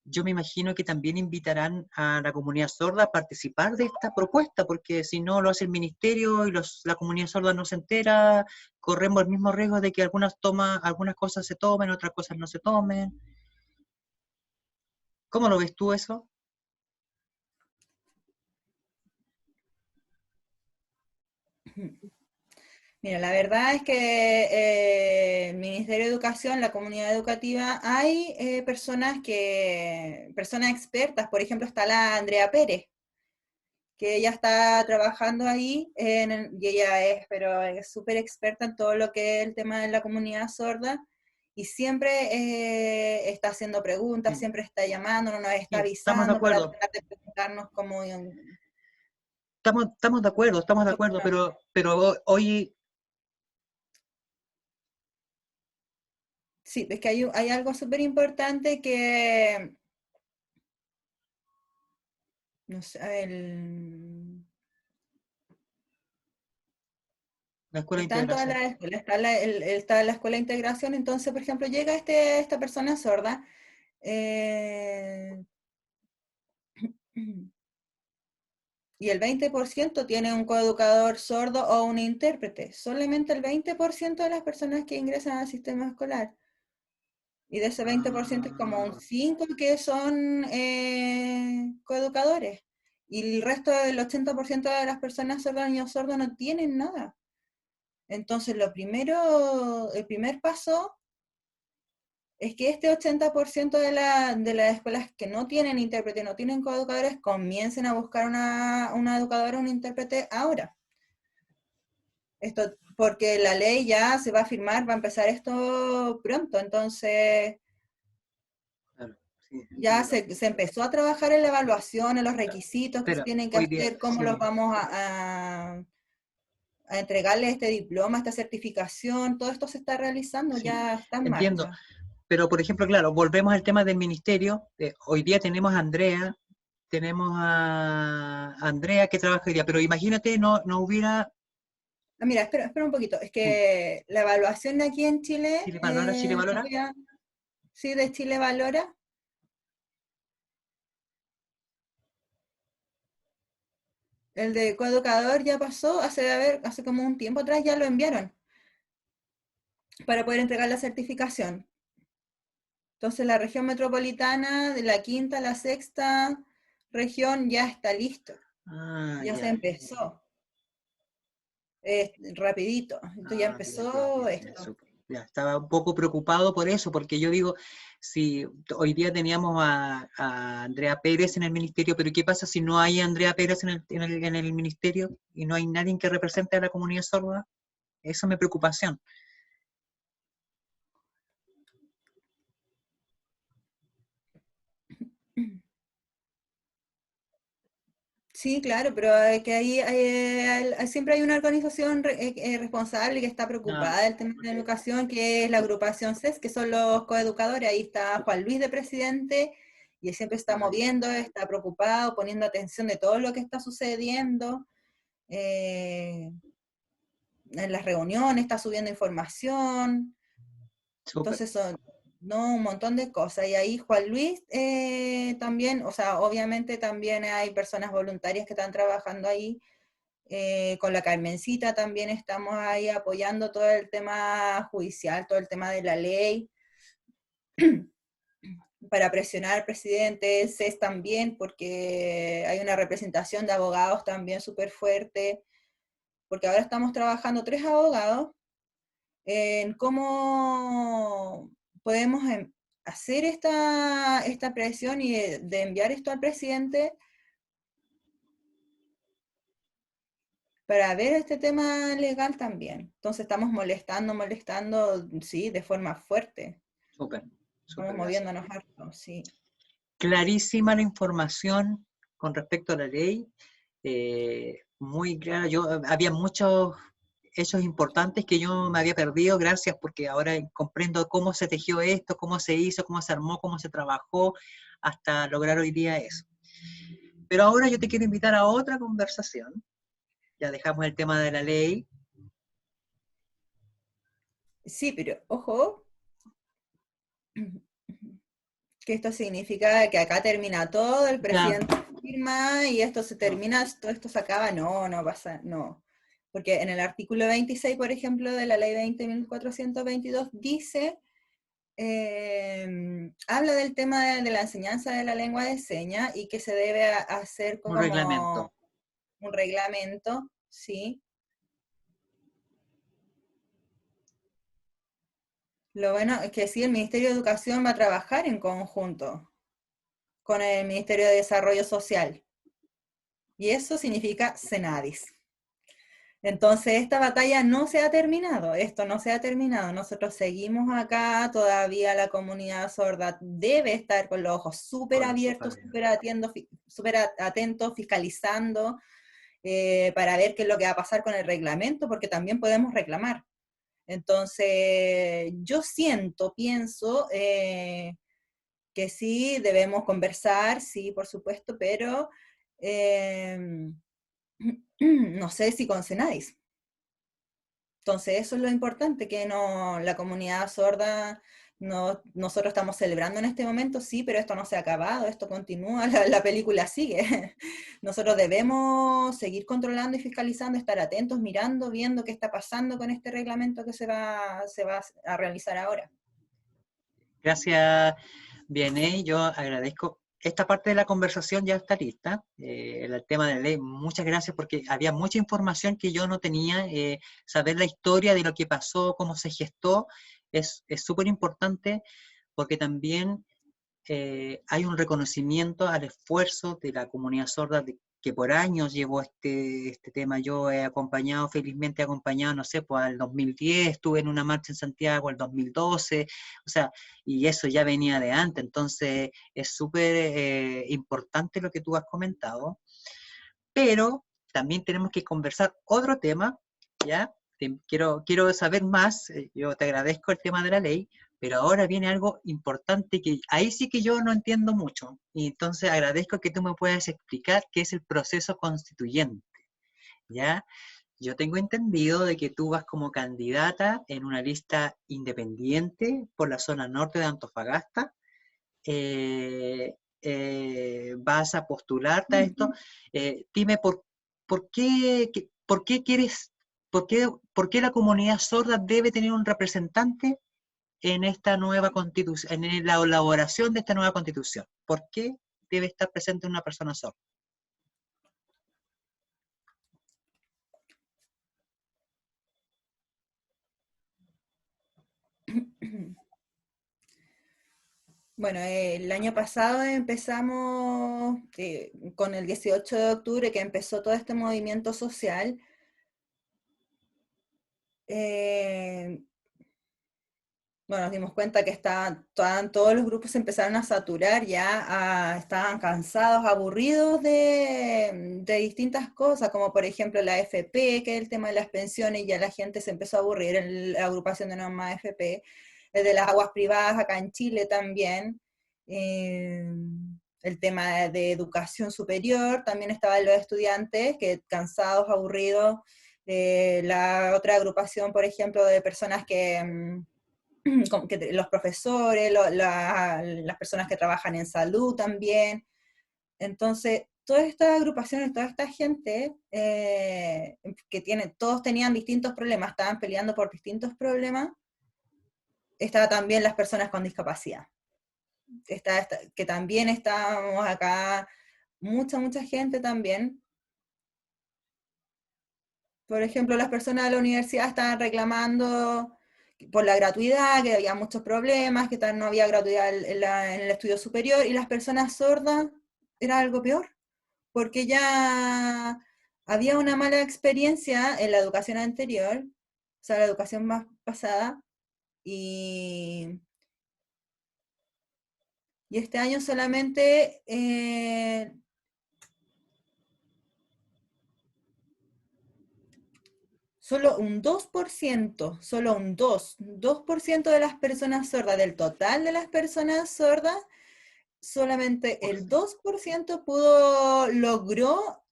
Yo me imagino que también invitarán a la comunidad sorda a participar de esta propuesta, porque si no lo hace el ministerio y la comunidad sorda no se entera, corremos el mismo riesgo de que algunas cosas se tomen, otras cosas no se tomen. ¿Cómo lo ves tú eso? Mira, la verdad es que el Ministerio de Educación, la comunidad educativa, hay personas expertas, por ejemplo, está la Andrea Pérez, que ella está trabajando ahí, y ella pero es súper experta en todo lo que es el tema de la comunidad sorda, y siempre está haciendo preguntas, Sí, siempre está llamando, nos está sí, estamos de avisando para acuerdo. tratar de preguntarnos cómo. Estamos de acuerdo, pero hoy, Sí, es que hay algo súper importante que, no sé, la escuela de está en todas integración. las escuelas, está la escuela de integración. Entonces, por ejemplo, llega esta persona sorda, eh, y el 20% tiene un coeducador sordo o un intérprete, solamente el 20% de las personas que ingresan al sistema escolar. Y de ese 20% es como un Ah, 5 que son coeducadores. Y el resto del 80% de las personas sordas, niños sordos, no tienen nada. Entonces, el primer paso es que este 80% de las escuelas que no tienen intérprete, no tienen coeducadores, comiencen a buscar una educadora, un intérprete ahora. Esto, porque la ley ya se va a firmar, va a empezar esto pronto, entonces claro, sí. ya se empezó a trabajar en la evaluación, en los requisitos que se Pero tienen que hoy día, hacer, cómo los sí, vamos a entregarle este diploma, esta certificación, todo esto se está realizando, sí, ya está en entiendo. marcha. Pero, por ejemplo, claro, volvemos al tema del ministerio. Hoy día tenemos a Andrea, que trabaja hoy día, pero imagínate, no hubiera Ah, mira, espera un poquito, es que la evaluación de aquí en Chile, Chile Valora. sí, de Chile Valora, el de coeducador ya pasó, hace como un tiempo atrás ya lo enviaron para poder entregar la certificación. Entonces la región metropolitana, de la quinta a la sexta región ya está listo, Ah, ya se ya, empezó, rapidito, entonces ya empezó ya, esto. súper. Ya, estaba un poco preocupado por eso, porque yo digo, si hoy día teníamos a Andrea Pérez en el ministerio, pero ¿qué pasa si no hay Andrea Pérez en el ministerio y no hay nadie que represente a la comunidad sorda? Esa es mi preocupación. Sí, claro, pero es que ahí siempre hay una organización responsable que está Ah, preocupada del tema de la educación, que es la agrupación CES, que son los coeducadores. Ahí está Juan Luis de presidente y él siempre está ah, ya. moviendo, está preocupado, poniendo atención de todo lo que está sucediendo. eh, en las reuniones está subiendo información. Súper. Entonces son, no, un montón de cosas. Y ahí Juan Luis también, o sea, obviamente también hay personas voluntarias que están trabajando ahí. Con la Carmencita también estamos ahí apoyando todo el tema judicial, todo el tema de la ley. para presionar al presidente, el CES también, porque hay una representación de abogados también súper fuerte, porque ahora estamos trabajando 3 abogados en cómo podemos hacer esta presión y de enviar esto al presidente para ver este tema legal también. Entonces estamos molestando, sí, de forma fuerte. Súper, Estamos súper, gracias. moviéndonos harto, sí. Clarísima la información con respecto a la ley, muy clara. Había muchos hechos importantes que yo me había perdido, gracias, porque ahora comprendo cómo se tejió esto, cómo se hizo, cómo se armó, cómo se trabajó hasta lograr hoy día eso. Pero ahora yo te quiero invitar a otra conversación. Ya dejamos el tema de la ley. Sí, pero ojo, que esto significa que acá termina todo, el Ya, presidente firma y esto se no, termina, todo esto se acaba. No, no pasa, no. Porque en el artículo 26, por ejemplo, de la ley 20.422 dice, habla del tema de la enseñanza de la lengua de señas y que se debe hacer un como reglamento. un reglamento, ¿sí? Lo bueno es que sí, el Ministerio de Educación va a trabajar en conjunto con el Ministerio de Desarrollo Social. Y eso significa Senadis. Entonces, esta batalla no se ha terminado, esto no se ha terminado, nosotros seguimos acá, todavía la comunidad sorda debe estar con los ojos súper Con los ojos abiertos, abiertos. súper atentos, fiscalizando, para ver qué es lo que va a pasar con el reglamento, porque también podemos reclamar. Entonces, yo pienso que sí, debemos conversar, sí, por supuesto, pero eh, no sé si con Senadis. Entonces, eso es lo importante, que no, la comunidad sorda, no, nosotros estamos celebrando en este momento, sí, pero esto no se ha acabado, esto continúa, la película sigue. Nosotros debemos seguir controlando y fiscalizando, estar atentos, mirando, viendo qué está pasando con este reglamento que se va a realizar ahora. Gracias, Vianey. Yo agradezco. Esta parte de la conversación ya está lista. El tema de la ley, muchas gracias porque había mucha información que yo no tenía. Saber la historia de lo que pasó, cómo se gestó, es súper importante porque también hay un reconocimiento al esfuerzo de la comunidad sorda que por años llevó este tema. Yo he acompañado, felizmente he acompañado, no sé, pues al 2010 estuve en una marcha en Santiago, al 2012, o sea, y eso ya venía de antes, entonces es súper importante lo que tú has comentado, pero también tenemos que conversar otro tema, ¿ya? Quiero saber más, yo te agradezco el tema de la ley, pero ahora viene algo importante que ahí sí que yo no entiendo mucho, y entonces agradezco que tú me puedas explicar qué es el proceso constituyente, ¿ya? Yo tengo entendido de que tú vas como candidata en una lista independiente por la zona norte de Antofagasta, eh, vas a postularte a esto. Dime por qué quieres, por qué la comunidad sorda debe tener un representante en esta nueva constitución, en la elaboración de esta nueva constitución. ¿Por qué debe estar presente una persona sorda? Bueno, el año pasado empezamos con el 18 de octubre, que empezó todo este movimiento social. eh, bueno, nos dimos cuenta que todos los grupos se empezaron a saturar, ya estaban cansados, aburridos de distintas cosas, como por ejemplo la FP, que es el tema de las pensiones, y ya la gente se empezó a aburrir en la agrupación de normas FP, el de las aguas privadas acá en Chile también, eh, el tema de educación superior, también estaban los estudiantes, que cansados, aburridos, la otra agrupación, por ejemplo, de personas como que los profesores, las personas que trabajan en salud también. Entonces, todas estas agrupaciones, toda esta gente todos tenían distintos problemas, estaban peleando por distintos problemas, estaban también las personas con discapacidad. que también estábamos acá, mucha gente también. Por ejemplo, las personas de la universidad estaban reclamando por la gratuidad, que había muchos problemas, que no había gratuidad en el estudio superior, y las personas sordas era algo peor, porque ya había una mala experiencia en la educación anterior, o sea, la educación más pasada, y, y este año solamente solo un 2%, solo un 2% de las personas sordas, del total de las personas sordas, solamente el 2% logró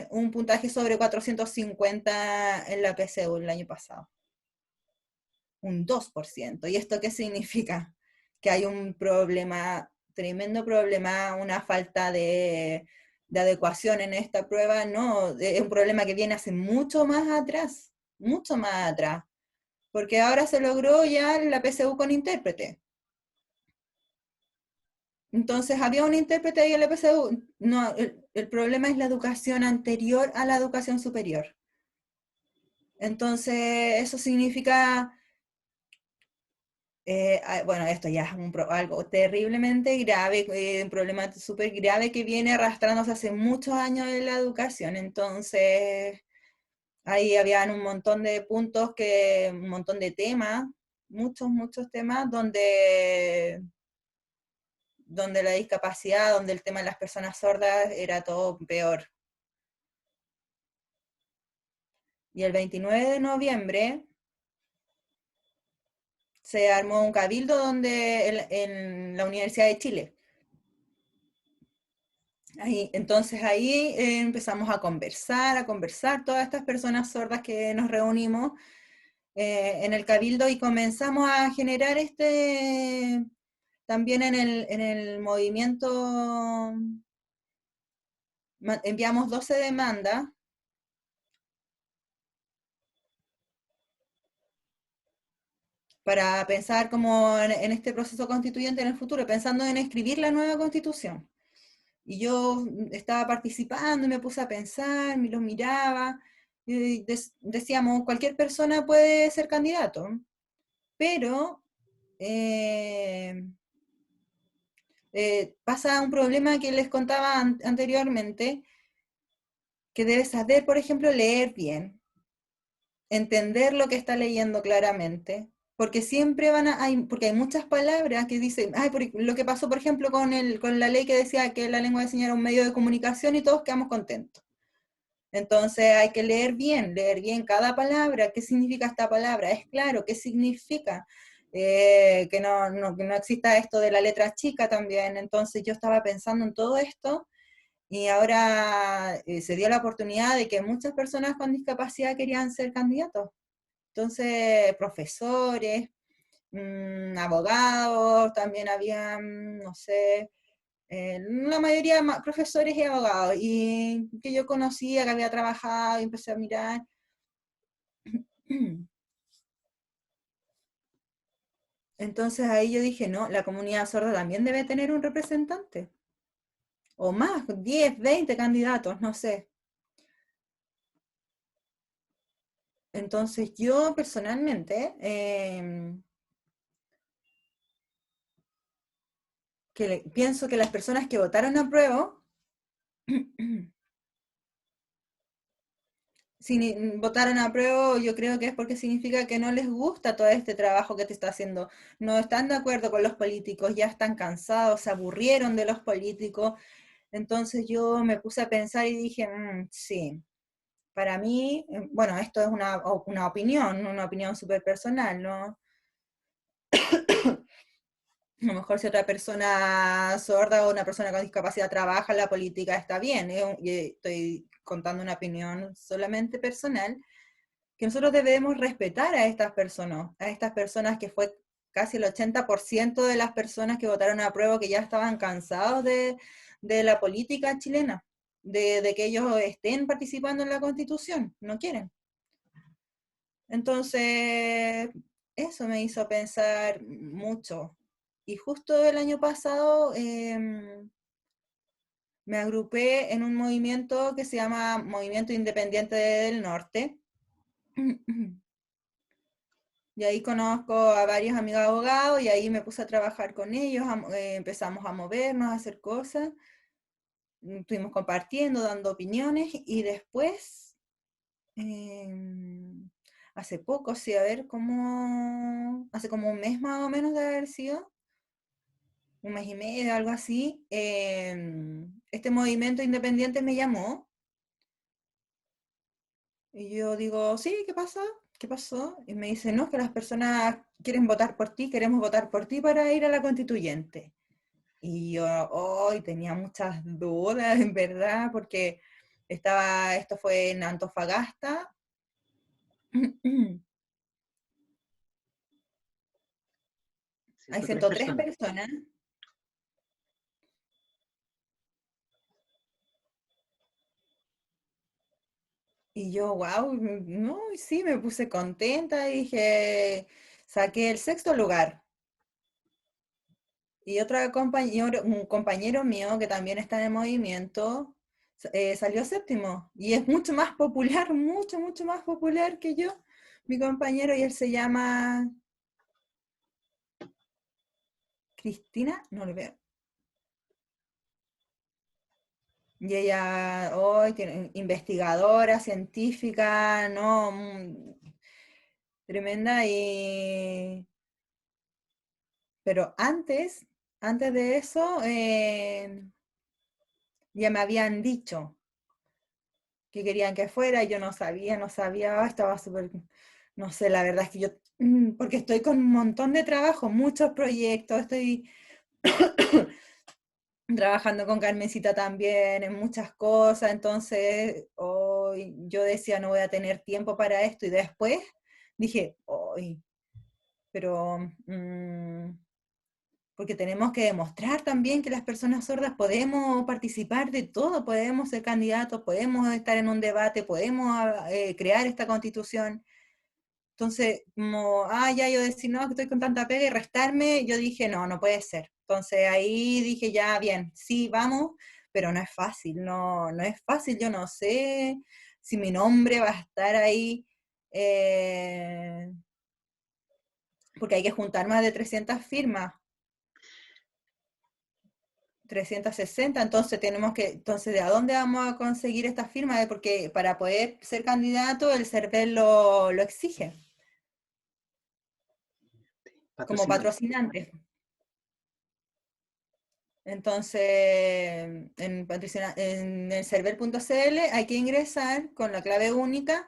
un puntaje sobre 450 en la PSU el año pasado. Un 2%. ¿Y esto qué significa? Que hay un problema, tremendo problema, una falta de adecuación en esta prueba. No, es un problema que viene hace mucho más atrás, porque ahora se logró ya la PSU con intérprete. Entonces había un intérprete ahí en la PSU. No, el problema es la educación anterior a la educación superior. Entonces, eso significa, bueno, esto ya es algo terriblemente grave, un problema súper grave que viene arrastrándose hace muchos años en la educación. Entonces, ahí habían un montón de puntos, un montón de temas, muchos temas donde la discapacidad, donde el tema de las personas sordas era todo peor. Y el 29 de noviembre se armó un cabildo en la Universidad de Chile. Entonces ahí empezamos a conversar todas estas personas sordas que nos reunimos en el cabildo y comenzamos a generar también en el movimiento, enviamos 12 demandas para pensar como en este proceso constituyente en el futuro, pensando en escribir la nueva constitución. Y yo estaba participando y me puse a pensar, me lo miraba, y decíamos, cualquier persona puede ser candidato, pero pasa un problema que les contaba anteriormente, que debes saber, por ejemplo, leer bien, entender lo que está leyendo claramente, porque siempre porque hay muchas palabras que dicen, ay, lo que pasó, por ejemplo, con la ley que decía que la lengua de señas era un medio de comunicación y todos quedamos contentos. Entonces hay que leer bien cada palabra, qué significa esta palabra, es claro, qué significa, que no exista esto de la letra chica también. Entonces yo estaba pensando en todo esto y ahora se dio la oportunidad de que muchas personas con discapacidad querían ser candidatos. Entonces, profesores, abogados, también había, no sé, la mayoría profesores y abogados, y que yo conocía, que había trabajado, y empecé a mirar. Entonces ahí yo dije, no, la comunidad sorda también debe tener un representante, o más, 10 20 candidatos, no sé. Entonces yo personalmente pienso que las personas que votaron a prueba, si votaron a prueba, yo creo que es porque significa que no les gusta todo este trabajo que te está haciendo. No están de acuerdo con los políticos, ya están cansados, se aburrieron de los políticos. Entonces yo me puse a pensar y dije, sí, para mí, bueno, esto es una opinión súper personal, ¿no? A lo mejor si otra persona sorda o una persona con discapacidad trabaja en la política está bien, y estoy contando una opinión solamente personal, que nosotros debemos respetar a estas personas que fue casi el 80% de las personas que votaron a prueba que ya estaban cansados de la política chilena, de que ellos estén participando en la Constitución, no quieren. Entonces, eso me hizo pensar mucho. Y justo el año pasado me agrupé en un movimiento que se llama Movimiento Independiente del Norte. Y ahí conozco a varios amigos abogados y ahí me puse a trabajar con ellos, empezamos a movernos, a hacer cosas, estuvimos compartiendo, dando opiniones y después, hace poco, sí, a ver, hace como un mes más o menos de haber sido, un mes y medio, algo así, este movimiento independiente me llamó y yo digo, sí, ¿qué pasa? ¿Qué pasó? Y me dice, no, que las personas quieren votar por ti, queremos votar por ti para ir a la constituyente. Y yo hoy tenía muchas dudas, en verdad, porque esto fue en Antofagasta. Hay 103 103 personas. personas. Y yo, wow, no, y sí, me puse contenta y dije, saqué el sexto lugar. Y un compañero mío que también está en el movimiento salió séptimo. Y es mucho más popular, mucho, mucho más popular que yo, mi compañero, y él se llama Cristina, no lo veo. Y ella hoy tiene investigadora, científica, no, tremenda. Pero antes de eso, ya me habían dicho que querían que fuera, y yo no sabía, estaba súper, no sé, la verdad es que yo, porque estoy con un montón de trabajo, muchos proyectos, estoy trabajando con Carmencita también en muchas cosas, entonces hoy yo decía no voy a tener tiempo para esto y después dije, hoy, pero porque tenemos que demostrar también que las personas sordas podemos participar de todo, podemos ser candidatos, podemos estar en un debate, podemos crear esta constitución. Entonces, como, ya yo decir, no, que estoy con tanta pega y restarme, yo dije, no, no puede ser. Entonces ahí dije, ya, bien, sí, vamos, pero no es fácil, no, no es fácil, yo no sé si mi nombre va a estar ahí, eh, porque hay que juntar más de 300 firmas, 360, entonces entonces, ¿de dónde vamos a conseguir estas firmas? Porque para poder ser candidato, el CERVEL lo exige como Patrocinante. patrocinante. Entonces, en el server.cl hay que ingresar con la clave única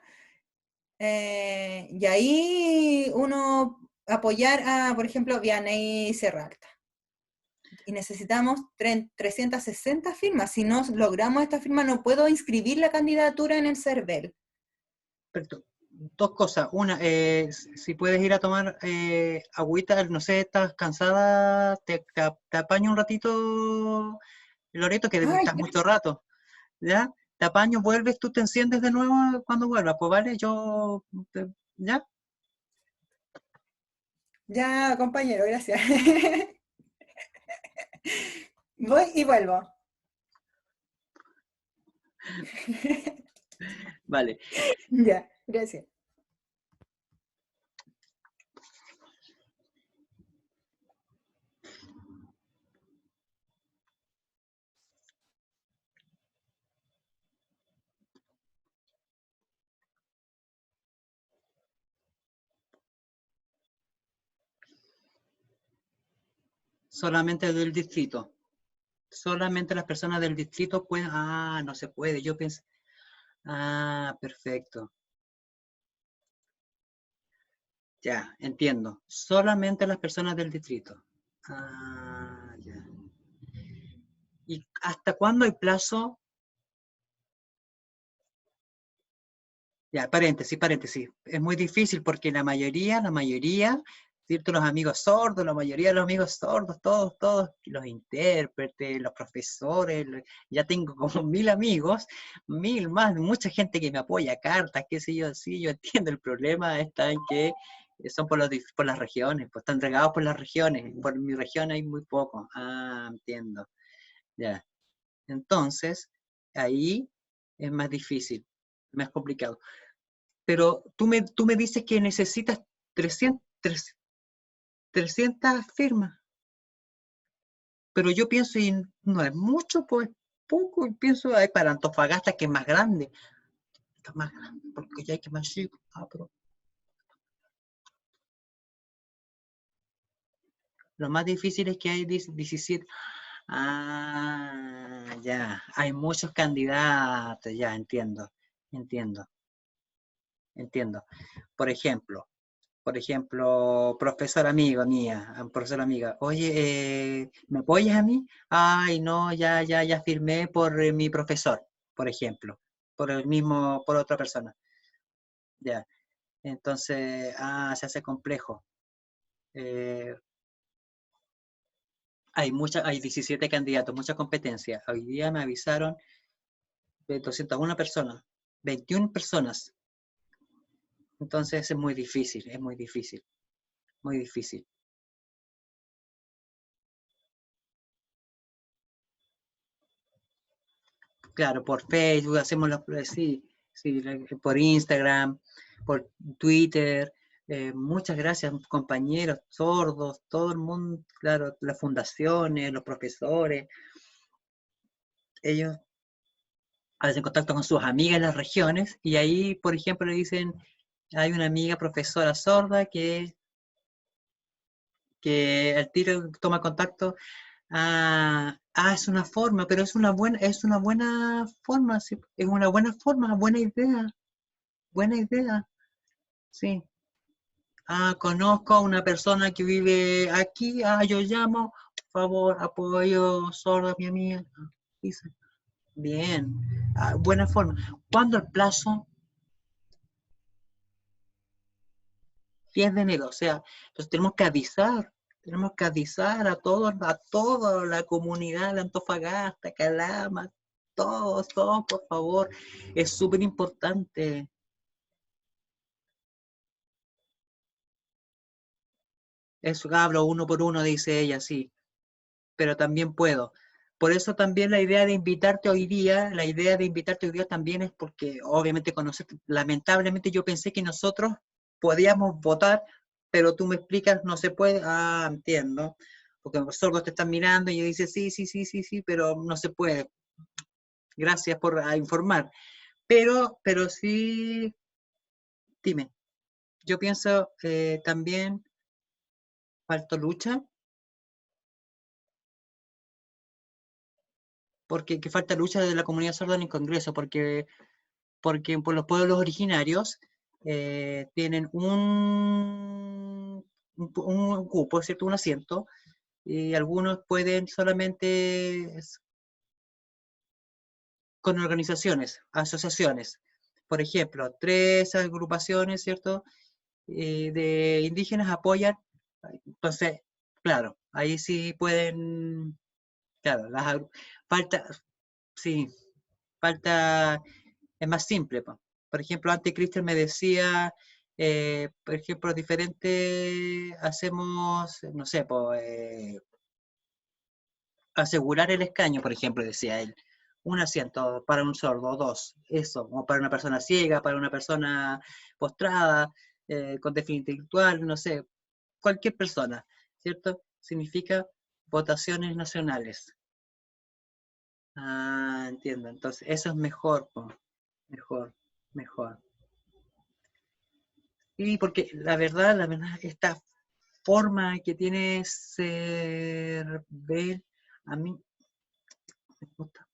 y ahí uno apoyar a, por ejemplo, Vianey Serralta. Y necesitamos 360 firmas. Si no logramos esta firma, no puedo inscribir la candidatura en el server. Perfecto. Dos cosas. Una, si puedes ir a tomar agüita, no sé, estás cansada, te apaño un ratito, Loreto, que Ah, estás ya, mucho rato, ¿ya? Te apaño, vuelves, tú te enciendes de nuevo cuando vuelvas, pues vale, ¿ya? ya, compañero, gracias. Voy y vuelvo. Vale. Ya, gracias. Solamente del distrito. Solamente las personas del distrito pueden. Ah, no se puede. Yo pensé. Ah, perfecto. Ya, entiendo. Solamente las personas del distrito. Ah, ya. ¿Y hasta cuándo hay plazo? Ya, paréntesis, paréntesis. Es muy difícil porque la mayoría, ¿cierto? Los amigos sordos, la mayoría de los amigos sordos, todos, los intérpretes, los profesores, ya tengo como 1000 amigos, 1000 más, mucha gente que me apoya, cartas, qué sé yo, sí, yo entiendo el problema, está en que Son por las regiones, pues están regados por las regiones. Por mi región hay muy poco. Ah, entiendo. Ya. Entonces, ahí es más difícil, más complicado. Pero tú me dices que necesitas 300 firmas. Pero yo pienso, y no es mucho, pues poco. Y pienso, ay, para Antofagasta, que es más grande. Está más grande, porque ya hay que más chico. Ah, pero lo más difícil es que hay 17. Ah, ya. Hay muchos candidatos, ya entiendo. Entiendo, entiendo. Por ejemplo, profesora amiga mía, profesora amiga, oye, ¿me apoyas a mí? Ay, no, ya firmé por mi profesor, por ejemplo, por el mismo, por otra persona. Ya. Entonces, se hace complejo. Eh, hay 17 candidatos, mucha competencia. Hoy día me avisaron de 201 personas, 21 personas. Entonces es muy difícil, muy difícil. Claro, por Facebook hacemos sí, sí, por Instagram, por Twitter. Muchas gracias, compañeros, sordos, todo el mundo, claro, las fundaciones, los profesores. Ellos hacen contacto con sus amigas en las regiones y ahí, por ejemplo, le dicen, hay una amiga profesora sorda que al tiro toma contacto. Es una forma, pero es una buena forma, sí, es una buena forma, buena idea, sí. Conozco a una persona que vive aquí, yo llamo, por favor, apoyo sordo a mi amiga. Dice, bien, buena forma. ¿Cuándo el plazo? 10 de enero, o sea, entonces tenemos que avisar a toda la comunidad de Antofagasta, Calama, todos, por favor, es súper importante. Eso hablo uno por uno, dice ella, sí, pero también puedo. Por eso también la idea de invitarte hoy día también es porque obviamente lamentablemente yo pensé que nosotros podíamos votar, pero tú me explicas, no se puede, entiendo, porque los sordos te están mirando y yo dice sí, pero no se puede. Gracias por informar. Pero sí, dime, yo pienso también falta lucha, porque que falta lucha de la comunidad sorda en el Congreso, porque por los pueblos originarios tienen un cupo, ¿cierto? Un asiento, y algunos pueden solamente con organizaciones, asociaciones. Por ejemplo, 3 agrupaciones, ¿cierto? De indígenas apoyan. Entonces, claro, ahí sí pueden, claro, falta, sí, falta, es más simple, po. Por ejemplo, antes Cristian me decía, por ejemplo, hacemos, no sé, asegurar el escaño, por ejemplo, decía él. Un asiento para un sordo, dos, eso, o para una persona ciega, para una persona postrada, con déficit intelectual, no sé, cualquier persona, ¿cierto? Significa votaciones nacionales. Entiendo. Entonces, eso es mejor, po. Mejor, mejor. Sí, porque la verdad, esta forma que tiene ver a mí me gusta.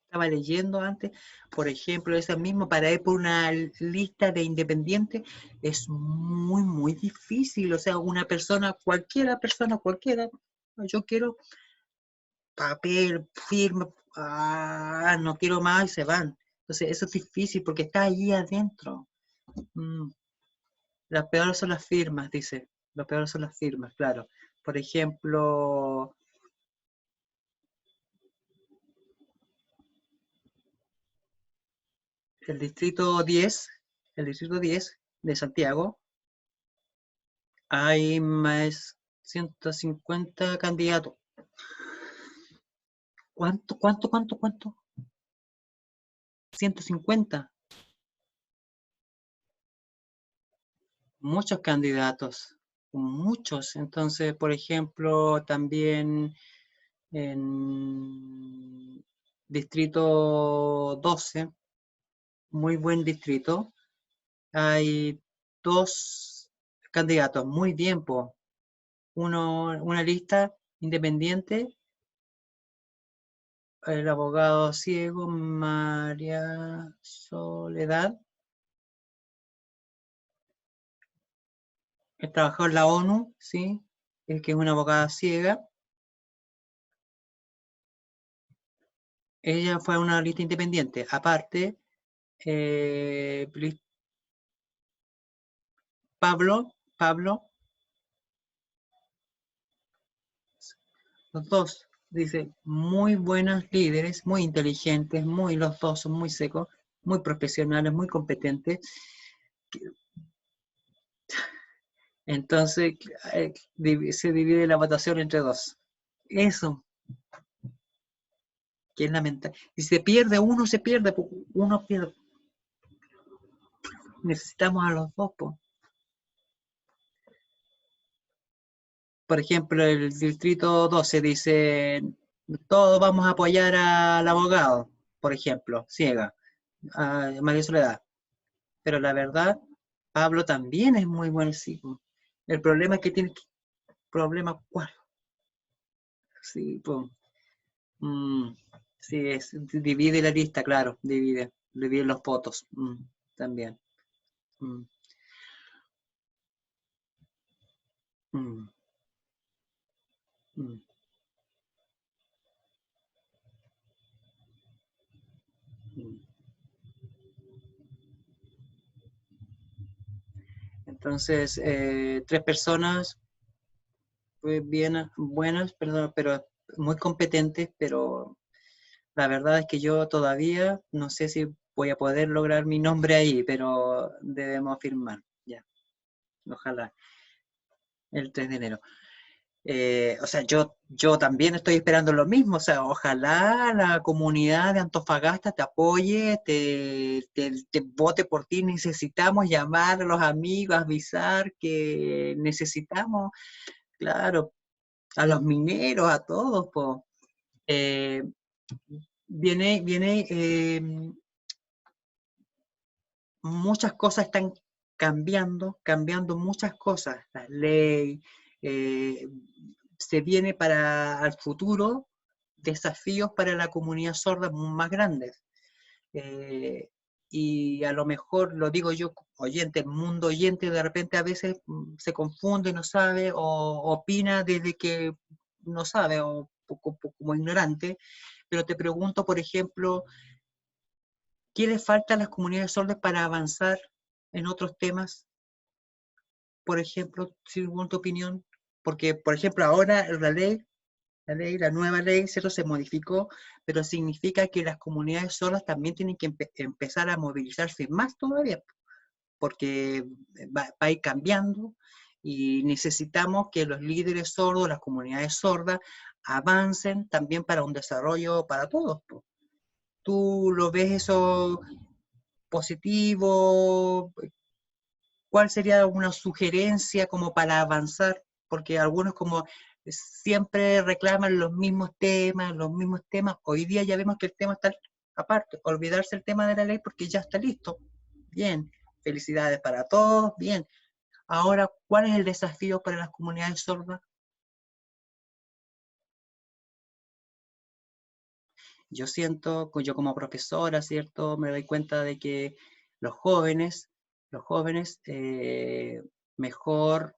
Estaba leyendo antes, por ejemplo, esa misma, para ir por una lista de independientes, es muy difícil. O sea, una persona cualquiera, yo quiero papel, firma, no quiero más y se van. Entonces, eso es difícil porque está allí adentro. Mm, las peores son las firmas, dice. Lo peor son las firmas, claro. Por ejemplo, el distrito 10, el distrito 10 de Santiago, hay más 150 candidatos. ¿Cuánto? 150. Muchos candidatos, muchos. Entonces, por ejemplo, también en distrito 12, muy buen distrito, hay dos candidatos, muy bien, po. Una lista independiente, el abogado ciego, María Soledad, que trabajó en la ONU, ¿sí? Es que es una abogada ciega. Ella fue a una lista independiente. Aparte, Pablo, los dos, dice, muy buenos líderes, muy inteligentes, los dos son muy secos, muy profesionales, muy competentes. Entonces, se divide la votación entre dos. Eso, que es lamentable. Si se pierde uno, se pierde, uno pierde. Necesitamos a los dos, po. Por ejemplo, el distrito 12 dice, todos vamos a apoyar al abogado, por ejemplo, ciega, a María Soledad. Pero la verdad, Pablo también es muy buen psico. El problema es que tiene problema cuál. Sí, pues, sí, divide la lista, claro, divide los votos, también. Mm, mm, mm, mm. Entonces, tres personas bien buenas, perdón, pero muy competentes, pero la verdad es que yo todavía no sé si voy a poder lograr mi nombre ahí, pero debemos firmar, ya, ojalá, el 3 de enero. O sea, yo también estoy esperando lo mismo, o sea, ojalá la comunidad de Antofagasta te apoye, te vote por ti, necesitamos llamar a los amigos, avisar que necesitamos, claro, a los mineros, a todos, pues. Eh, viene muchas cosas están cambiando muchas cosas. La ley, eh, se viene para el futuro desafíos para la comunidad sorda más grandes. Eh, y a lo mejor, lo digo yo, oyente, el mundo oyente de repente a veces se confunde, no sabe, o opina desde que no sabe, o como ignorante, pero te pregunto, por ejemplo, ¿qué le falta a las comunidades sordas para avanzar en otros temas? Por ejemplo, según tu opinión, porque, por ejemplo, ahora la nueva ley, ¿cierto? Se modificó, pero significa que las comunidades sordas también tienen que empezar a movilizarse más todavía, porque va a ir cambiando y necesitamos que los líderes sordos, las comunidades sordas, avancen también para un desarrollo para todos. ¿Tú lo ves eso positivo? ¿Cuál sería una sugerencia como para avanzar? Porque algunos como siempre reclaman los mismos temas. Hoy día ya vemos que el tema está aparte, olvidarse el tema de la ley porque ya está listo. Bien, felicidades para todos, bien. Ahora, ¿cuál es el desafío para las comunidades sordas? Yo siento, yo como profesora, ¿cierto? Me doy cuenta de que los jóvenes, mejor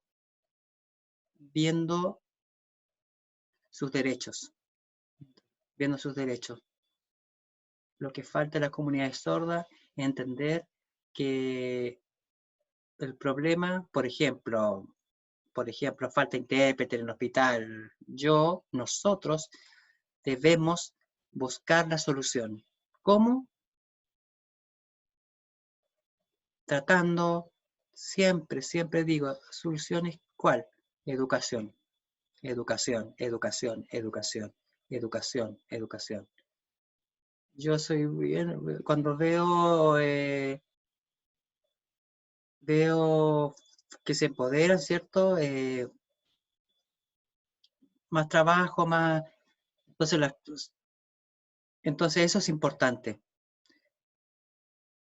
viendo sus derechos, viendo sus derechos. Lo que falta a la comunidad sorda es entender que el problema, por ejemplo, falta intérprete en el hospital. Nosotros debemos buscar la solución. ¿Cómo? tratando, siempre digo, soluciones, ¿cuál? Educación, educación, educación, educación, educación, educación. Yo soy bien, cuando veo que se empoderan, ¿cierto? Más trabajo, más, entonces, entonces eso es importante.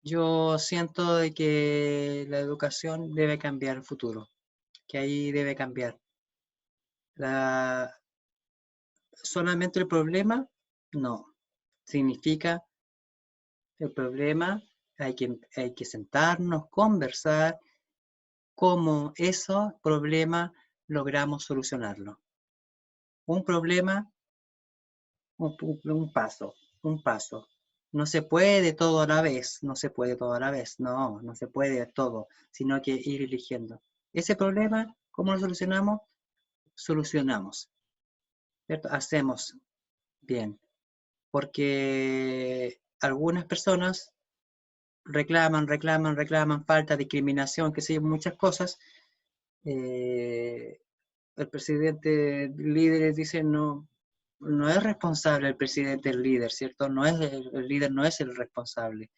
Yo siento de que la educación debe cambiar el futuro, que ahí debe cambiar. La, solamente el problema, no. Significa el problema, hay que sentarnos, conversar, cómo esos problemas logramos solucionarlo. Un problema, un paso, un paso. No se puede todo a la vez, no se puede todo a la vez, no, no se puede todo, sino que ir eligiendo. Ese problema, ¿cómo lo solucionamos? Solucionamos, ¿cierto? Hacemos bien, porque algunas personas reclaman, falta, discriminación, qué sé yo, muchas cosas. El presidente, líderes dicen no, no es responsable el presidente, el líder, ¿cierto? No es el líder no es el responsable.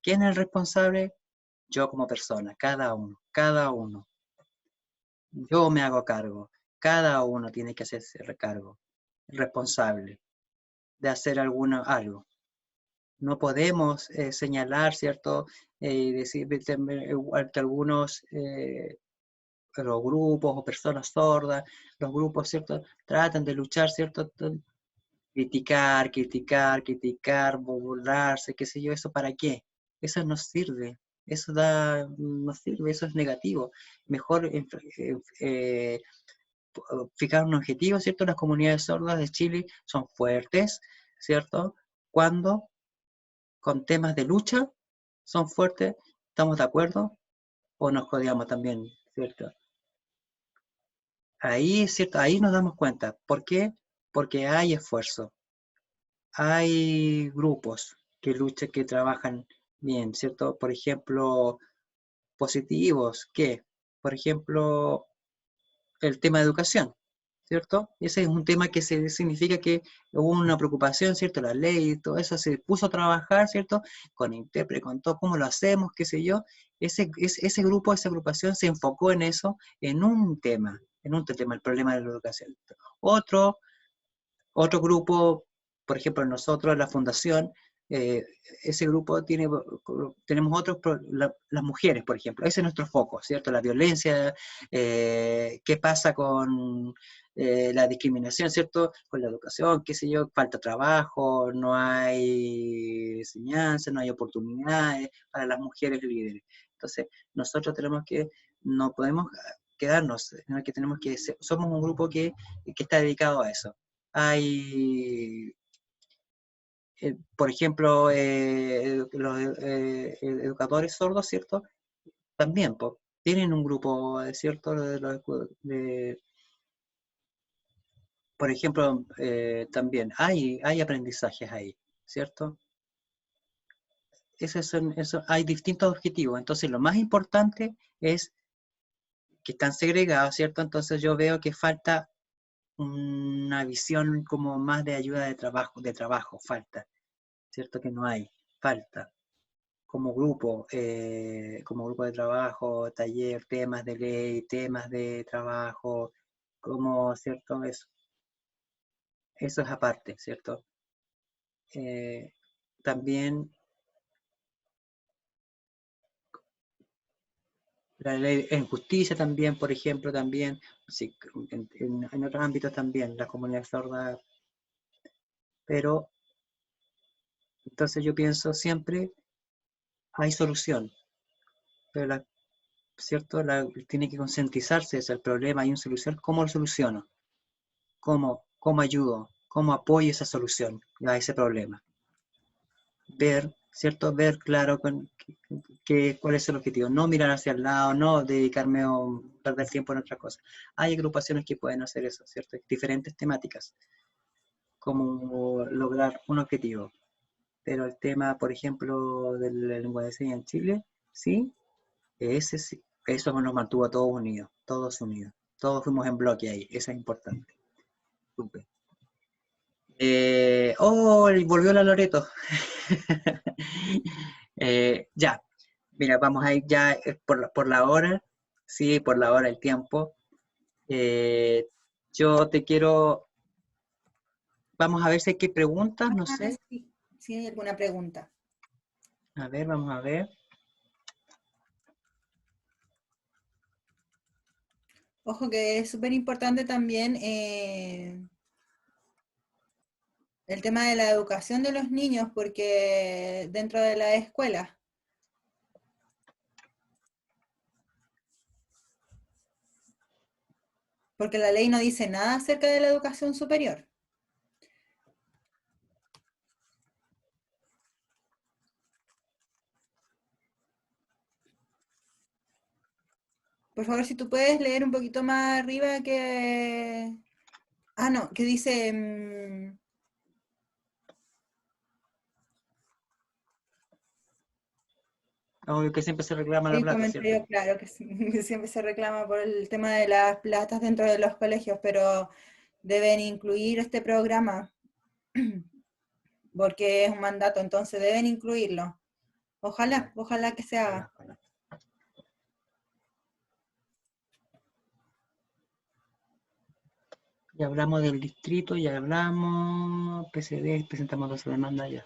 ¿Quién es el responsable? Yo como persona, cada uno, cada uno. Yo me hago cargo. Cada uno tiene que hacerse cargo, responsable de hacer algo. No podemos señalar, ¿cierto? Decir igual que algunos los grupos o personas sordas, los grupos, ¿cierto? Tratan de luchar, ¿cierto? Criticar, burlarse, qué sé yo, ¿eso para qué? Eso no sirve, no sirve, eso es negativo. Mejor fijar un objetivo, ¿cierto? Las comunidades sordas de Chile son fuertes, ¿cierto? Cuando con temas de lucha son fuertes, ¿estamos de acuerdo? ¿O nos codiamos también, ¿cierto? Ahí, ¿cierto? Ahí nos damos cuenta. ¿Por qué? Porque hay esfuerzo. Hay grupos que luchan, que trabajan bien, ¿cierto? Por ejemplo, positivos, ¿qué? Por ejemplo, el tema de educación, ¿cierto? Ese es un tema que significa que hubo una preocupación, ¿cierto? La ley y todo eso se puso a trabajar, ¿cierto? Con intérprete, con todo, cómo lo hacemos, qué sé yo. Ese grupo, esa agrupación se enfocó en eso, en un tema, el problema de la educación. Otro, otro grupo, por ejemplo, nosotros, la fundación, eh, ese grupo tenemos otros, las mujeres, por ejemplo, ese es nuestro foco, ¿cierto? La violencia, qué pasa con la discriminación, ¿cierto? Con la educación, qué sé yo, falta trabajo, no hay enseñanza, no hay oportunidades para las mujeres líderes. Entonces, nosotros no podemos quedarnos, sino que somos un grupo que está dedicado a eso. Hay, por ejemplo, los educadores sordos, ¿cierto? También tienen un grupo, ¿cierto? Por ejemplo, también hay aprendizajes ahí, ¿cierto? Hay distintos objetivos. Entonces, lo más importante es que están segregados, ¿cierto? Entonces, yo veo que falta una visión como más de ayuda de trabajo, falta, ¿cierto? Que no hay, falta. Como grupo de trabajo, taller, temas de ley, temas de trabajo, como, ¿cierto? Eso es aparte, ¿cierto? También la ley en justicia también, por ejemplo, también, sí, en otros ámbitos también, la comunidad sorda, pero entonces yo pienso siempre hay solución, pero ¿cierto? Tiene que concientizarse es el problema, hay una solución, ¿cómo lo soluciono? ¿Cómo ayudo? ¿Cómo apoyo esa solución a ese problema? Ver, ¿cierto? Ver claro cuál es el objetivo. No mirar hacia el lado, no dedicarme a perder tiempo en otra cosa. Hay agrupaciones que pueden hacer eso, ¿cierto? Diferentes temáticas, como lograr un objetivo. Pero el tema, por ejemplo, de la lengua de señas en Chile, ¿sí? Ese sí, eso nos mantuvo a todos unidos, todos fuimos en bloque ahí, eso es importante. Súper. Y volvió la Loreto. Ya, mira, vamos a ir ya por la hora, sí, por la hora, el tiempo. Eh, yo te quiero, vamos a ver si hay que preguntas, no Ah, sé. sí, si hay alguna pregunta. A ver, vamos a ver. Ojo que es súper importante también el tema de la educación de los niños, porque dentro de la escuela, porque la ley no dice nada acerca de la educación superior. Por favor, si tú puedes leer un poquito más arriba que... Ah, no, que dice... Obvio que siempre se reclama la el plata, ¿cierto? comentario, claro, que, que siempre se reclama por el tema de las platas dentro de los colegios, pero deben incluir este programa porque es un mandato, entonces deben incluirlo. Ojalá, ojalá que se haga. Ojalá, ojalá. Ya hablamos del distrito, ya hablamos, PCD, presentamos 12 demandas ya.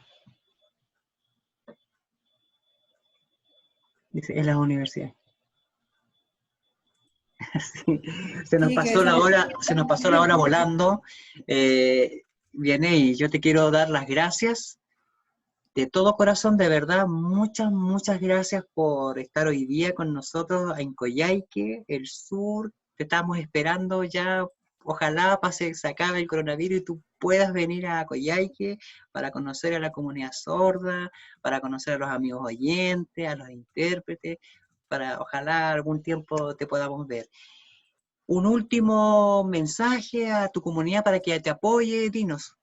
Dice, en las universidades. Sí, Sí, que eso se nos pasó la hora volando. Viene y yo te quiero dar las gracias de todo corazón, de verdad, muchas, muchas gracias por estar hoy día con nosotros en Coyhaique, el sur. Te estamos esperando ya. Ojalá se acabe el coronavirus y tú puedas venir a Coyhaique para conocer a la comunidad sorda, para conocer a los amigos oyentes, a los intérpretes, para ojalá algún tiempo te podamos ver. Un último mensaje a tu comunidad para que te apoye, dinos.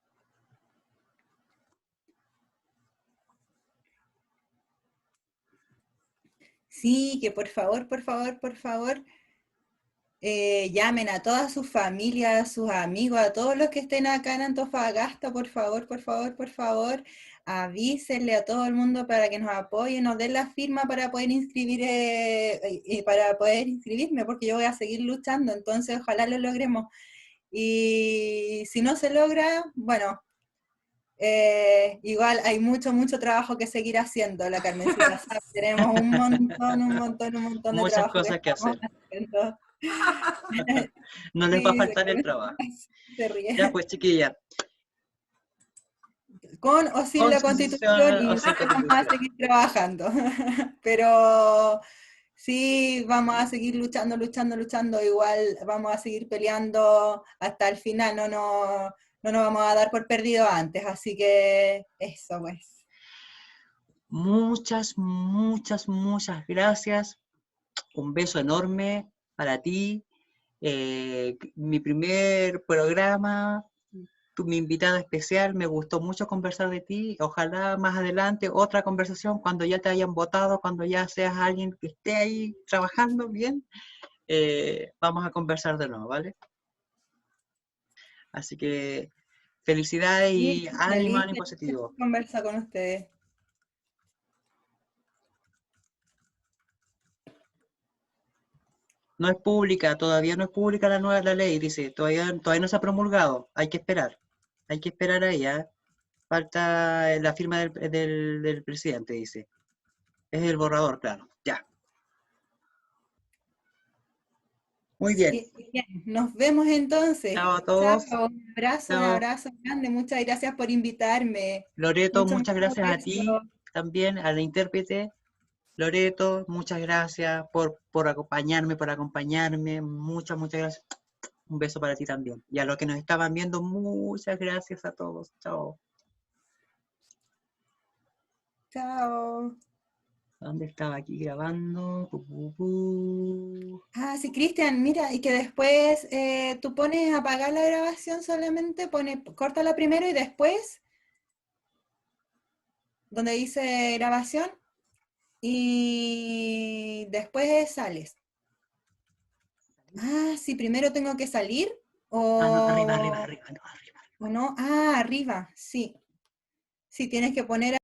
sí, que por favor, por favor, por favor, llamen a todas sus familias, a sus amigos, a todos los que estén acá en Antofagasta, por favor, por favor, por favor, avísenle a todo el mundo para que nos apoyen, nos den la firma para poder inscribir, para poder inscribirme, porque yo voy a seguir luchando, entonces ojalá lo logremos. Y si no se logra, bueno, igual hay mucho, mucho trabajo que seguir haciendo, la Carmencita sabe, tenemos un montón de Muchas trabajo que cosas que estamos hacer. haciendo. No les va a Sí, faltar el trabajo. se Ya ríe. pues, chiquilla, Con o sin la constitución constitución o sin igual vamos a constitución. seguir trabajando. Pero sí, vamos a seguir luchando, luchando, luchando. Igual vamos a seguir peleando hasta el final. No nos vamos a dar por perdido antes. Así que eso, pues. Muchas, muchas, muchas gracias. Un beso enorme para ti. Mi primer programa, mi invitada especial, me gustó mucho conversar de ti. Ojalá más adelante otra conversación cuando ya te hayan votado, cuando ya seas alguien que esté ahí trabajando bien, vamos a conversar de nuevo, ¿vale? Así que felicidades Sí, y ánimo, feliz, ánimo feliz positivo. de conversar con ustedes. No es pública, todavía no es pública la ley, dice, todavía no se ha promulgado, hay que esperar ahí, ¿eh? Falta la firma del presidente, dice. Es el borrador, claro, ya. Muy bien, Sí, bien. Nos vemos entonces. chao a Chao, todos, un chao. abrazo grande. Muchas gracias por invitarme. Loreto, Mucho, muchas mucho gracias a éxito. ti, también a la intérprete. Loreto, muchas gracias por acompañarme, muchas, muchas gracias. Un beso para ti también. Y a los que nos estaban viendo, muchas gracias a todos. Chao. Chao. ¿Dónde estaba aquí grabando? Ah, sí, Cristian, mira, y que después tú pones apagar la grabación solamente, córtala primero y después, donde dice grabación, y después sales. Ah, sí, primero tengo que salir Ah, no, arriba, o, arriba, arriba, no, arriba. o no. Ah, arriba, sí. Sí, tienes que poner